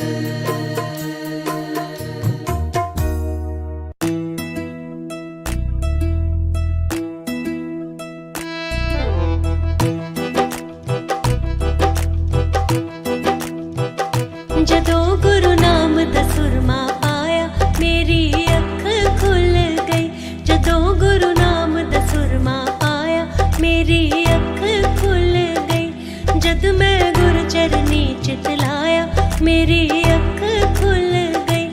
जदों गुरु नाम दा सुरमा आया मेरी अख खुल गई, जदों गुरु नाम दा सुरमा आया मेरी अख खुल गई। जद मैं गुरु चरनी चित लाया मेरी अख खुल गई,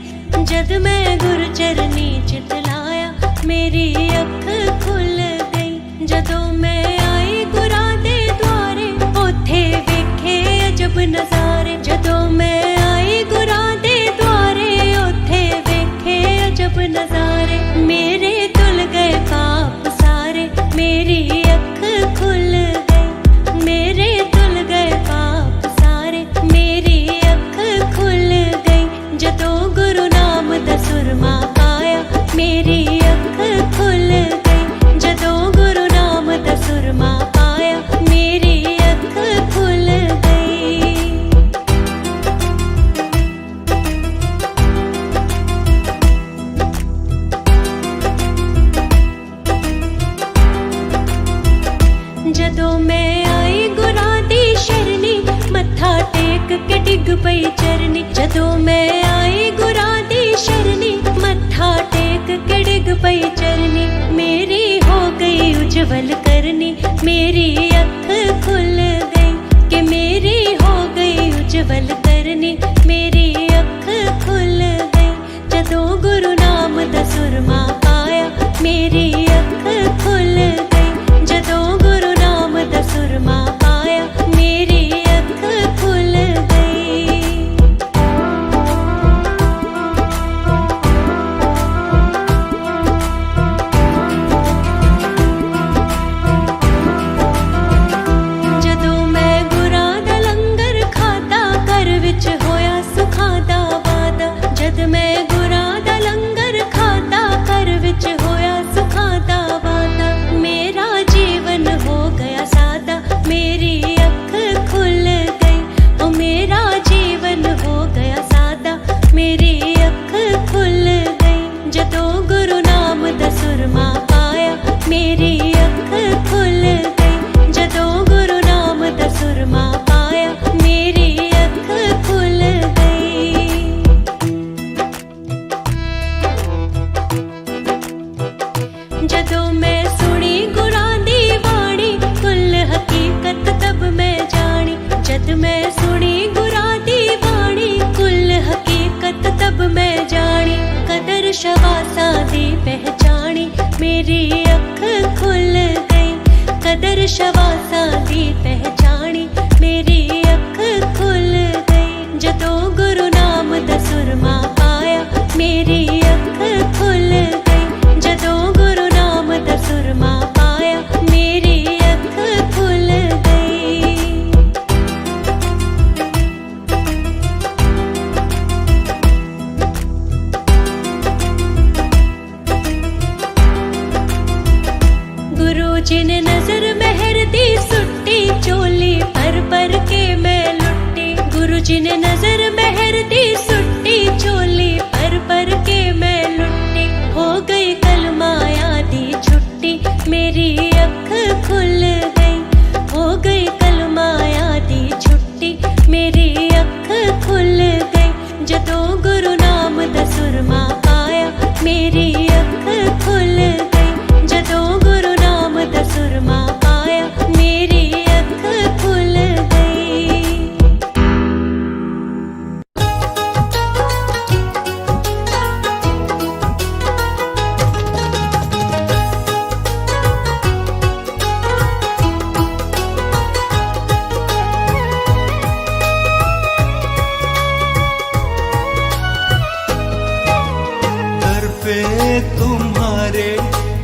जद मैं गुरु चरनी चित लाया मेरी अख खुल गई। जदों मैं आई गुरां दे द्वारे ओथे वेख डिग पई चरनी जदों मैं आई गुरां दी शरनी मत्था टेक के डिग पई चरनी मेरी हो गई उज्जवल करनी मेरी अख खुल गई कि मेरी हो गई उज्जवल करनी मेरी अख खुल गई जदों गुरु नाम दा सुरमा पाया मेरी अख खुल गई जदों गुरु नाम दा सुरमा पाया मेरी अख खुल गई। जदों मैं गुरां दा लंगर खाता घर विच होया सुखां दा वादा जद मैं गुरां दा लंगर खाता घर विच होया सुखां दा वादा मेरा जीवन हो गया सादा मेरी अख खुल गई ओ मेरा जीवन हो गया सादा मेरी अख खुल गई जदों गुरु नाम दा सुरमा पाया मेरी अख खुल गई जदों गुरु नाम दा सुरमा पाया मेरी अख खुल गई। जदों मैं सुनी गुरां दी बाणी कुल हकीकत तब मैं जानी जद मैं सुनी गुरां दी बाणी कुल हकीकत तब मैं जानी कदर शवासा दी पहचानी मेरी अख खुल गई कदर शवासा दी पहचानी मेरी अख खुल गई जदों गुरु नाम दा सुरमा पाया मेरी अख खुल गई जदों गुरु नाम दा सुरमा पाया मेरी अख खुल गई। गुरु जी ने नजर मेहर दी सुट्टी चोली पर के मैं लुट्टी गुरु जी ने नजर मेहर दी सुट्टी चोली पर के मैं लुट्टी हो गई कलमाया दी छुट्टी मेरी अख खुल गई हो गई कलमाया दी छुट्टी मेरी अख खुल गई जदों गुरु नाम दा सुरमा पाया मेरी अख खुल गई जदों गुरु नाम दा सुरमा पाया मेरी अख खुल गई।
दर पे तुम्हारे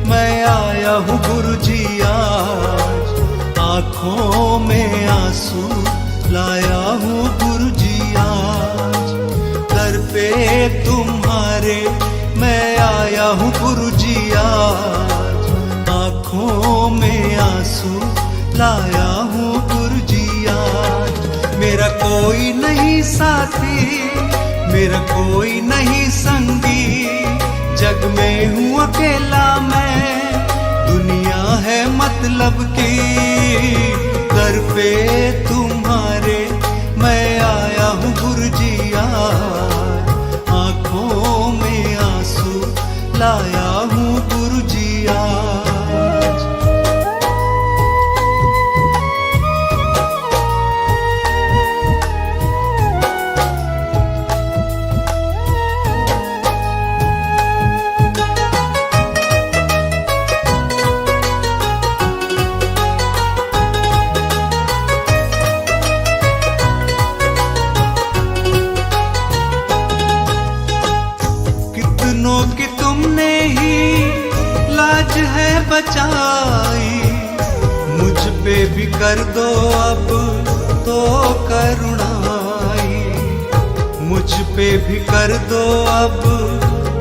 मैं आया हूँ गुरु जी आज आँखों में आंसू लाया हूँ गुरु जी आज दर पे तुम्हारे मैं आया हूँ गुरु जी आज आँखों में आंसू लाया हूँ गुरु जी आज मेरा कोई नहीं साथी मेरा कोई नहीं संगी जग में हूँ अकेला मैं दुनिया है मतलब की दर पे तुम्हारे मैं आया हूँ गुरु जी आज आँखों में आंसू लाया हूँ गुरु जी आज। कि तुमने ही लाज है बचाई मुझ पे भी कर दो अब तो करुणाई मुझ पे भी कर दो अब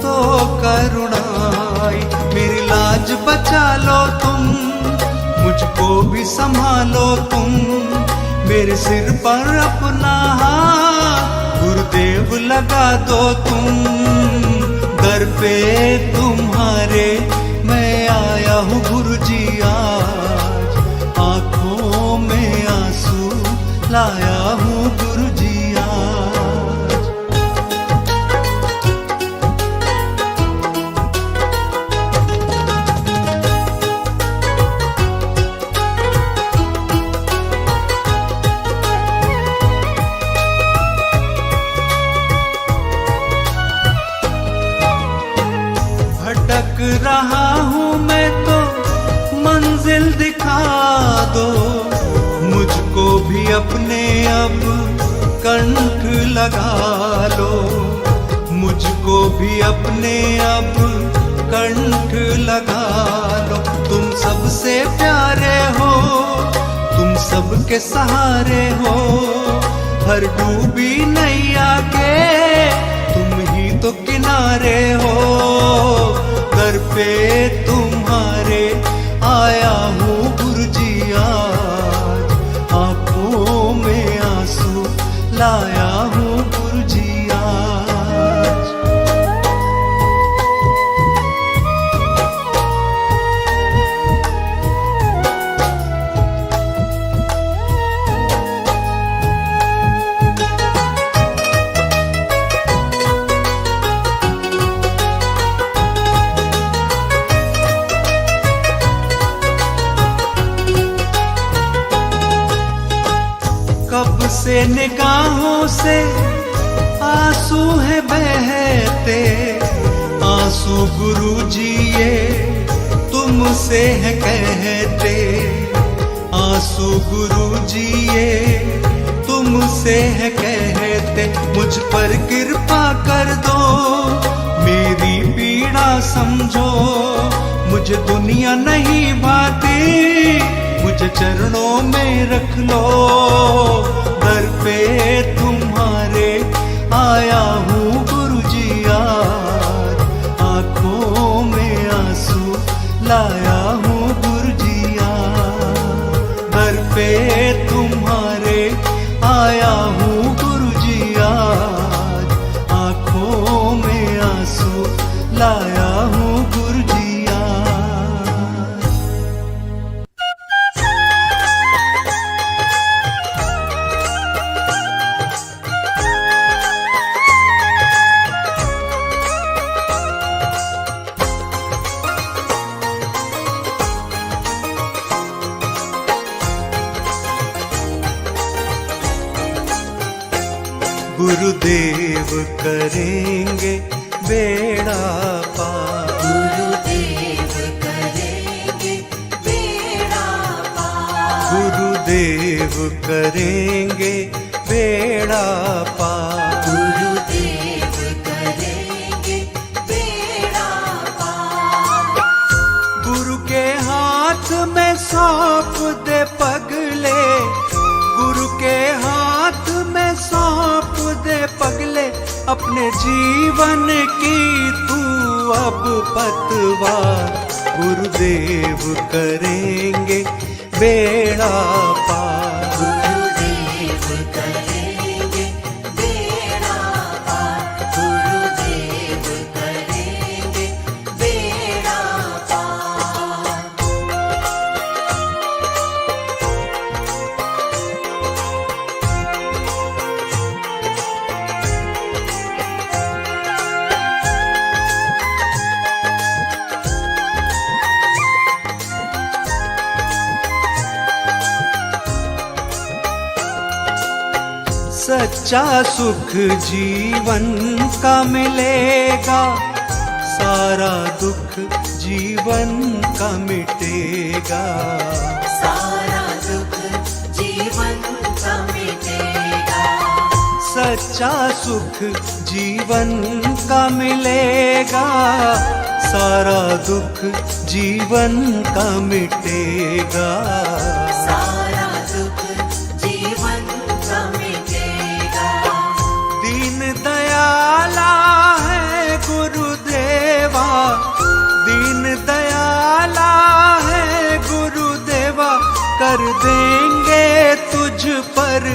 तो करुणाई मेरी लाज बचा लो तुम मुझको भी संभालो तुम मेरे सिर पर अपना हाथ गुरुदेव लगा दो तुम दर पे तुम्हारे मैं आया हूँ गुरु जी आज आँखों में आंसू लाया हूँ गुरु जी आज। भी अपने अब कंठ लगा लो, मुझको भी अपने अब कंठ लगा लो। तुम सबसे प्यारे हो, तुम सबके सहारे हो, हर डूबी नैया के तुम ही तो किनारे हो। दर पे तुम्हारे आया हूँ गुरुजी आज, आंखों में आंसू लाया हूँ गुरुजी आज। कब से निगाहों से आंसू है बहते, आंसू गुरुजी ये तुमसे है कहते, आंसू गुरुजी ये तुमसे है कहते। मुझ पर कृपा कर दो, मेरी पीड़ा समझो, मुझे दुनिया नहीं भाती, मुझे चरणों में रख लो। दर पे तुम्हारे आया हूँ गुरुजी आज, आंखों में आंसू लाया हूँ गुरुजी आज। दर पे तुम्हारे आया हूँ गुरुजी आज, आंखों में आंसू लाया हूँ गुरुजी आज। गुरुदेव करेंगे बेड़ा पार,
गुरुदेव करेंगे बेड़ा पार,
गुरुदेव करेंगे बेड़ा पार,
गुरुदेव करेंगे बेड़ा पार।
गुरु के हाथ में सौंप दे पगले, गुरु के हाथ में सौंप दे पगले, अपने जीवन की तू अब पतवार। गुरुदेव करेंगे बेड़ा पार,
गुरुदेव करेंगे बेड़ा पार, गुरुदेव करेंगे बेड़ा पार।
सच्चा सुख जीवन का मिलेगा, सारा दुख जीवन का मिटेगा,
सारा दुख जीवन का मिटेगा।
सच्चा सुख जीवन का मिलेगा, सारा दुख जीवन का मिटेगा,
सारा दुख जीवन का मिटेगा।
दीन दयाला है गुरुदेवा, दीन दयाला है गुरुदेवा, कर देंगे तुझ पर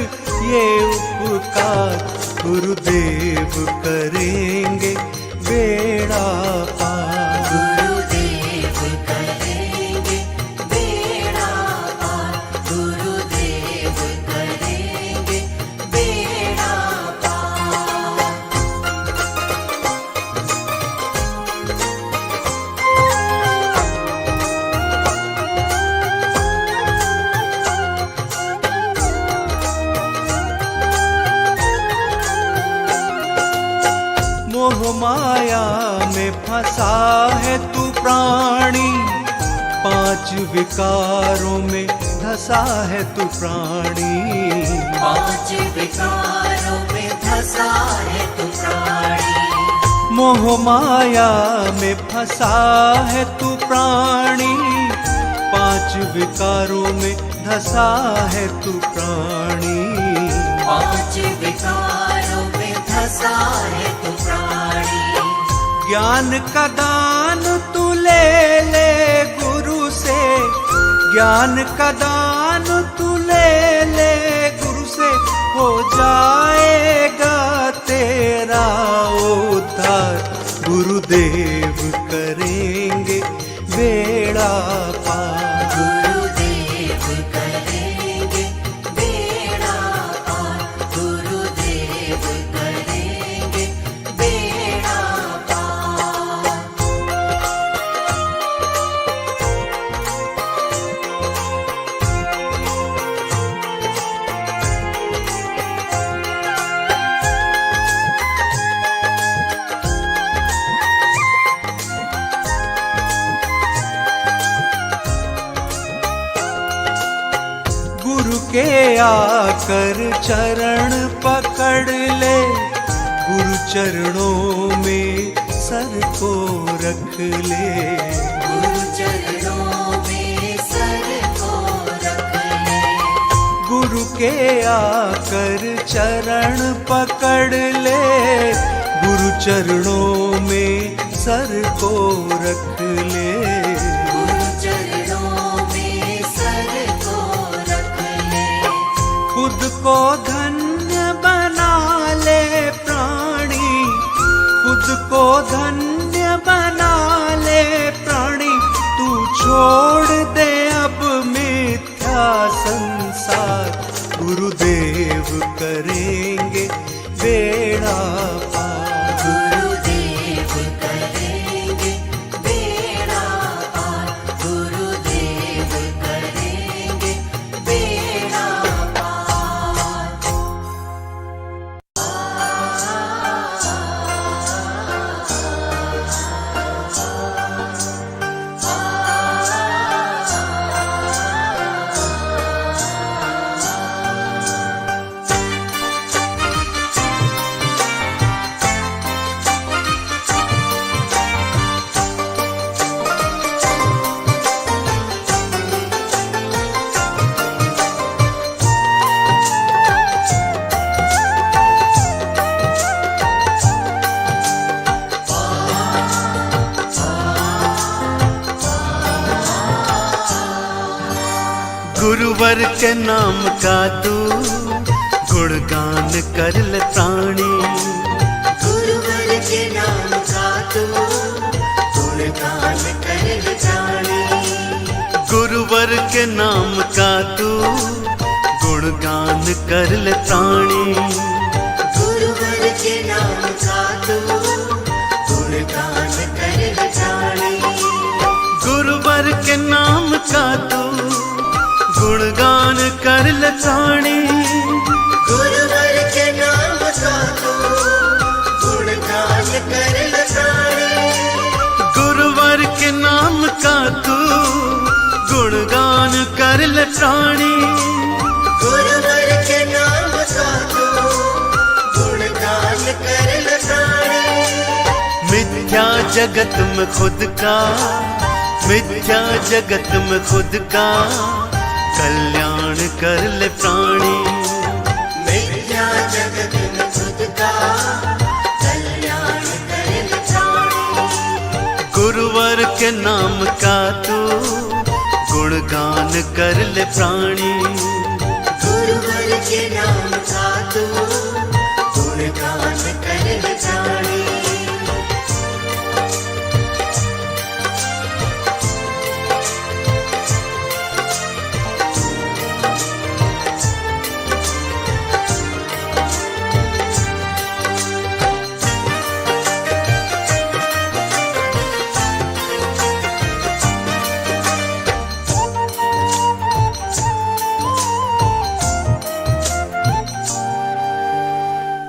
ये उपकार। गुरुदेव करेंगे बेड़ा पार,
गुरुदेव करेंगे बेड़ा पार, गुरुदेव करेंगे बेड़ा पार।
मोह माया में फंसा है तू प्राणी, पांच विकारों में धसा है तू प्राणी।
पांच विकारों में धसा है तू प्राणी।
मोह माया में फंसा है तू प्राणी, पांच विकारों में धसा है तू प्राणी।
पांच विकारों में धसा है तू प्राणी।
ज्ञान का दान तू ले ले गुरु से, ज्ञान का दान तू ले ले गुरु से, हो जाएगा तेरा उद्धार। गुरुदेव करेंगे बेड़ा पार।
गुरुदेव करेंगे बेड़ा पार। गुरुदेव करेंगे बेड़ा पार।
गुरु के आकर चरण पकड़ ले, गुरु चरणों में सर को रख ले।
गुरु चरणों में सर को रख ले।
गुरु के आकर चरण पकड़ ले, गुरु चरणों में सर को रख ले।
गुरु चरणों में सर को रख ले।
खुद को धन्य बना ले प्राणी, खुद को धन्य बना ले प्राणी। तू छोड़ दे अब मिथ्या संसार, गुरुदेव करेंगे बेड़ा पार।
गुरुदेव करेंगे बेड़ा पार। गुरुदेव करेंगे बेड़ा पार।
गुरुवर के नाम का तू गुणगान कर ले प्राणी।
गुरुवर के नाम का तू गुणगान कर ले प्राणी।
गुरुवर के नाम का तू गुणगान कर ले प्राणी।
गुरुवर के नाम का तू गुणगान कर ले प्राणी।
गुरुवर के नाम का तू गुणगान कर ले प्राणी।
गुरुवर के नाम का तू गुणगान कर ले प्राणी।
गुरुवर के नाम का तू गुणगान कर ले प्राणी।
गुरुवर के नाम का तू गुणगान कर ले प्राणी।
मिथ्या जगत में खुद का, मिथ्या जगत में खुद का कल्याण कर ले प्राणी।
मिथ्या जगत में खुद का कल्याण कर ले प्राणी।
गुरुवर के नाम का तू गुणगान कर ले प्राणी।
गुरुवर के नाम का तू गुणगान कर ले प्राणी।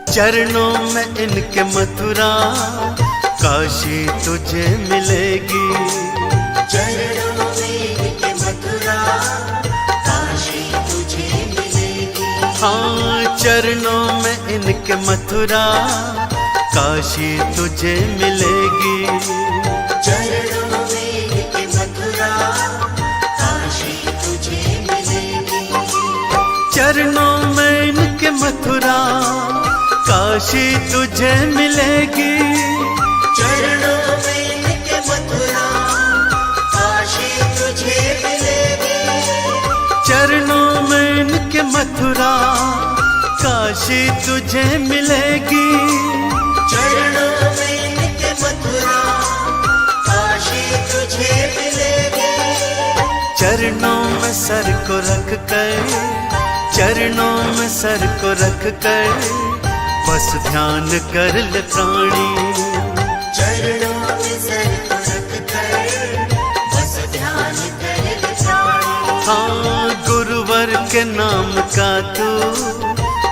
चरणों में इनके मथुरा काशी तुझे मिलेगी।
चरणों में इनके मथुरा काशी
हाँ चरणों में इनके मथुरा काशी तुझे मिलेगी।
चरणों में इनके मथुरा काशी तुझे मिलेगी।
चरणों में इनके मथुरा काशी तुझे मिलेगी।
चरणों में इनके मथुरा काशी तुझे मिलेगी।
चरणों में इनके मथुरा काशी तुझे मिलेगी।
चरणों में इनके मथुरा काशी तुझे मिलेगी।
चरणों में सर को रख कर, चरणों में सर को रख कर बस ध्यान कर ले प्राणी।
चरणों में सर को रख कर बस ध्यान कर ले प्राणी।
हाँ गुरुवर के नाम का तू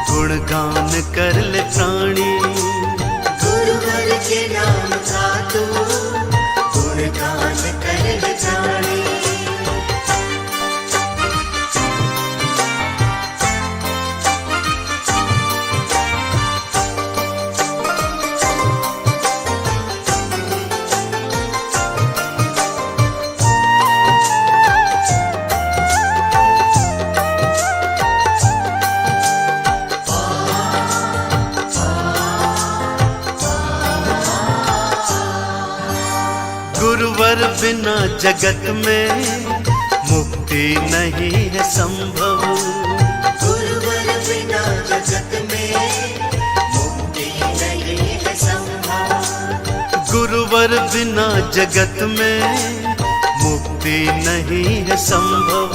गुणगान कर ले प्राणी।
गुरुवर के नाम का तू गुणगान कर ले प्राणी।
गुरुवर बिना जगत में मुक्ति नहीं है संभव।
गुरुवर बिना जगत में मुक्ति नहीं है संभव।
गुरुवर बिना जगत में मुक्ति नहीं है संभव।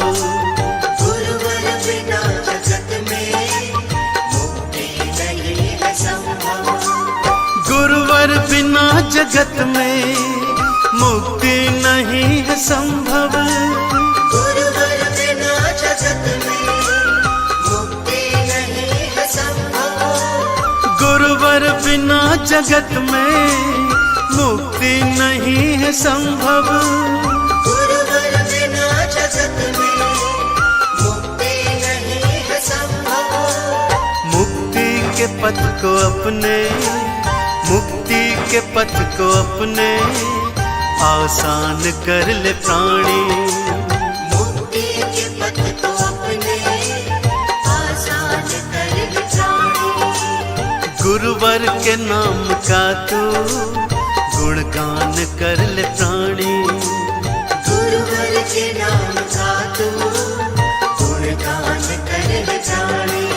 गुरुवर बिना जगत में मुक्ति नहीं है संभव।
गुरुवर बिना जगत में मुक्ति नहीं है संभव।
गुरुवर बिना जगत में मुक्ति नहीं है संभव।
गुरुवर बिना जगत में मुक्ति नहीं है संभव।
गुरुवर बिना जगत में मुक्ति नहीं है संभव।
मुक्ति के पथ को अपने, मुक्ति के पथ को अपने आसान कर ले प्राणी।
मुक्ति के पथ को अपने आसान कर ले प्राणी।
गुरुवर के नाम का तू गुणगान कर ले प्राणी।
गुरुवर के नाम का तू गुणगान कर ले प्राणी।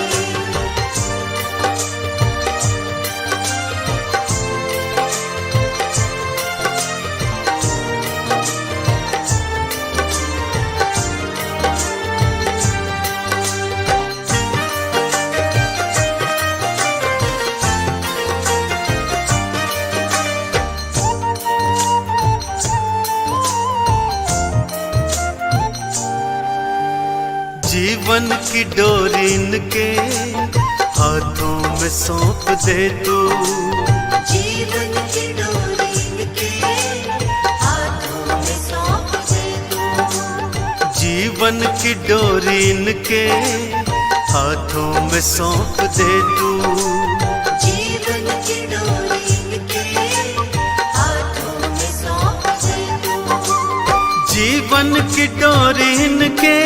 जीवन की डोरी इनके हाथों में सौंप दे तू।
जीवन की डोरी इनके हाथों में सौंप दे तू।
जीवन की डोरी इनके हाथों में सौंप दे तू।
जीवन की डोरी इनके हाथों में सौंप दे तू।
जीवन की डोरी इनके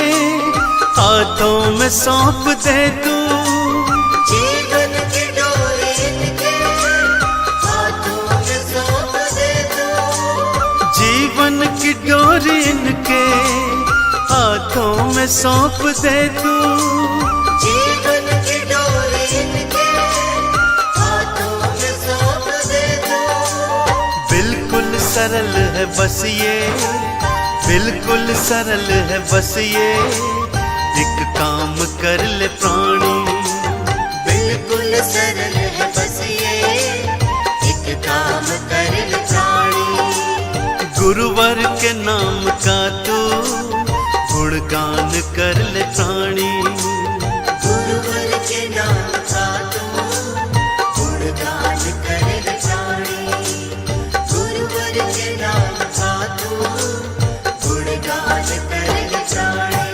हाथों में सौंप दे तू।
जीवन की डोरी इनके हाथों में सौंप दे तू।
जीवन की डोरी इनके हाथों में सौंप दे तू।
जीवन की डोरी इनके हाथों में सौंप दे तू।
बिल्कुल सरल है बस ये, बिल्कुल सरल है बस ये एक काम कर ले प्राणी।
बिल्कुल सरल है बस ये एक काम कर ले प्राणी।
गुरुवर के नाम का तू गुणगान कर ले प्राणी।
गुरुवर के नाम का तू गुणगान कर ले प्राणी। गुरुवर के नाम का तू गुणगान कर ले प्राणी।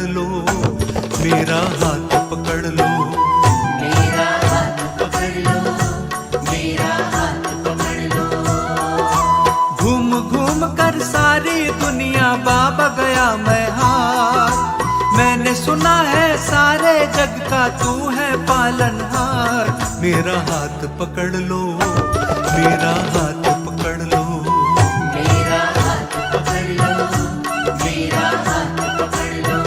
पकड़ लो, मेरा हाथ पकड़ लो।
मेरा हाथ पकड़ लो, मेरा हाथ पकड़ लो।
घूम घूम कर सारी दुनिया बाबा गया मैं हार, मैंने सुना है सारे जग का तू है पालनहार। मेरा हाथ पकड़ लो, मेरा हाथ पकड़ लो।
मेरा हाथ पकड़ लो, मेरा हाथ पकड़ लो।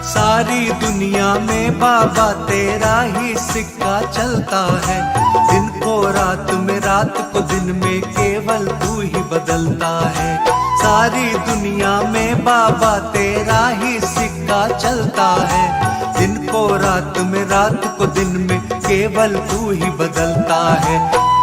सारी दुनिया में बाबा तेरा ही सिक्का चलता है, दिन को रात में रात को दिन में केवल तू ही बदलता है। सारी दुनिया में बाबा तेरा ही सिक्का चलता है, दिन को रात में रात को दिन में केवल तू ही बदलता है।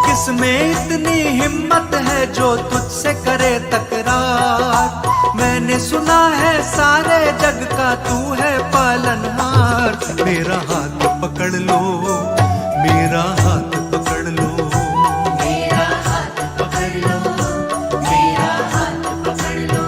किसमें इतनी हिम्मत है जो तुझसे करे तकरार, मैंने सुना है सारे जग का तू है पालनहार। मेरा हाथ पकड़ लो, मेरा हाथ पकड़ लो।
मेरा हाथ पकड़ लो, मेरा हाथ पकड़ लो।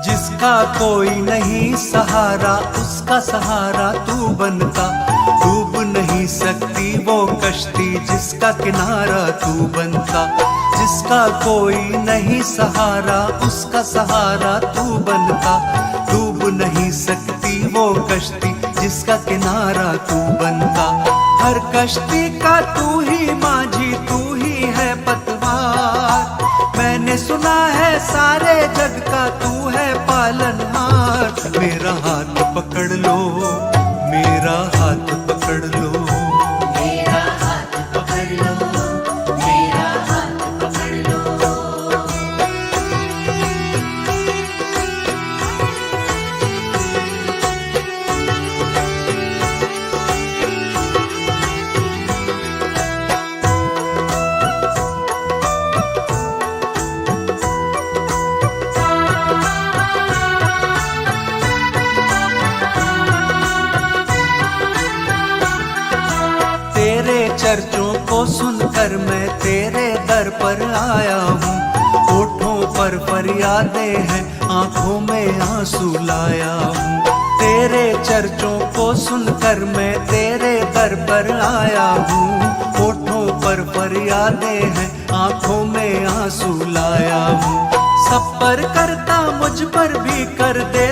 जिसका कोई नहीं सहारा उसका सहारा तू बनता, डूब नहीं सकती वो कश्ती जिसका किनारा तू बनता। जिसका कोई नहीं सहारा उसका सहारा तू बनता, डूब नहीं सकती वो कश्ती जिसका किनारा तू बनता। हर कश्ती का तू ही माझी, तू ही है पतवार, मैंने सुना है सारे जग का तू है पालनहार। मेरा हाथ पकड़ लो, मेरा हाथ पकड़ लो।
मेरा हाथ पकड़ लो, मेरा हाथ पकड़ लो।
तेरे चर्चों को सुनकर मैं तेरे दर पर आया हूँ, होठों पर फरियादें हैं आंखों में आंसू लाया हूँ। तेरे चर्चों को सुनकर मैं तेरे दर पर आया हूँ, होठों पर फरियादें हैं आंखों में आंसू लाया हूँ। सब पर करता मुझ पर भी कर दे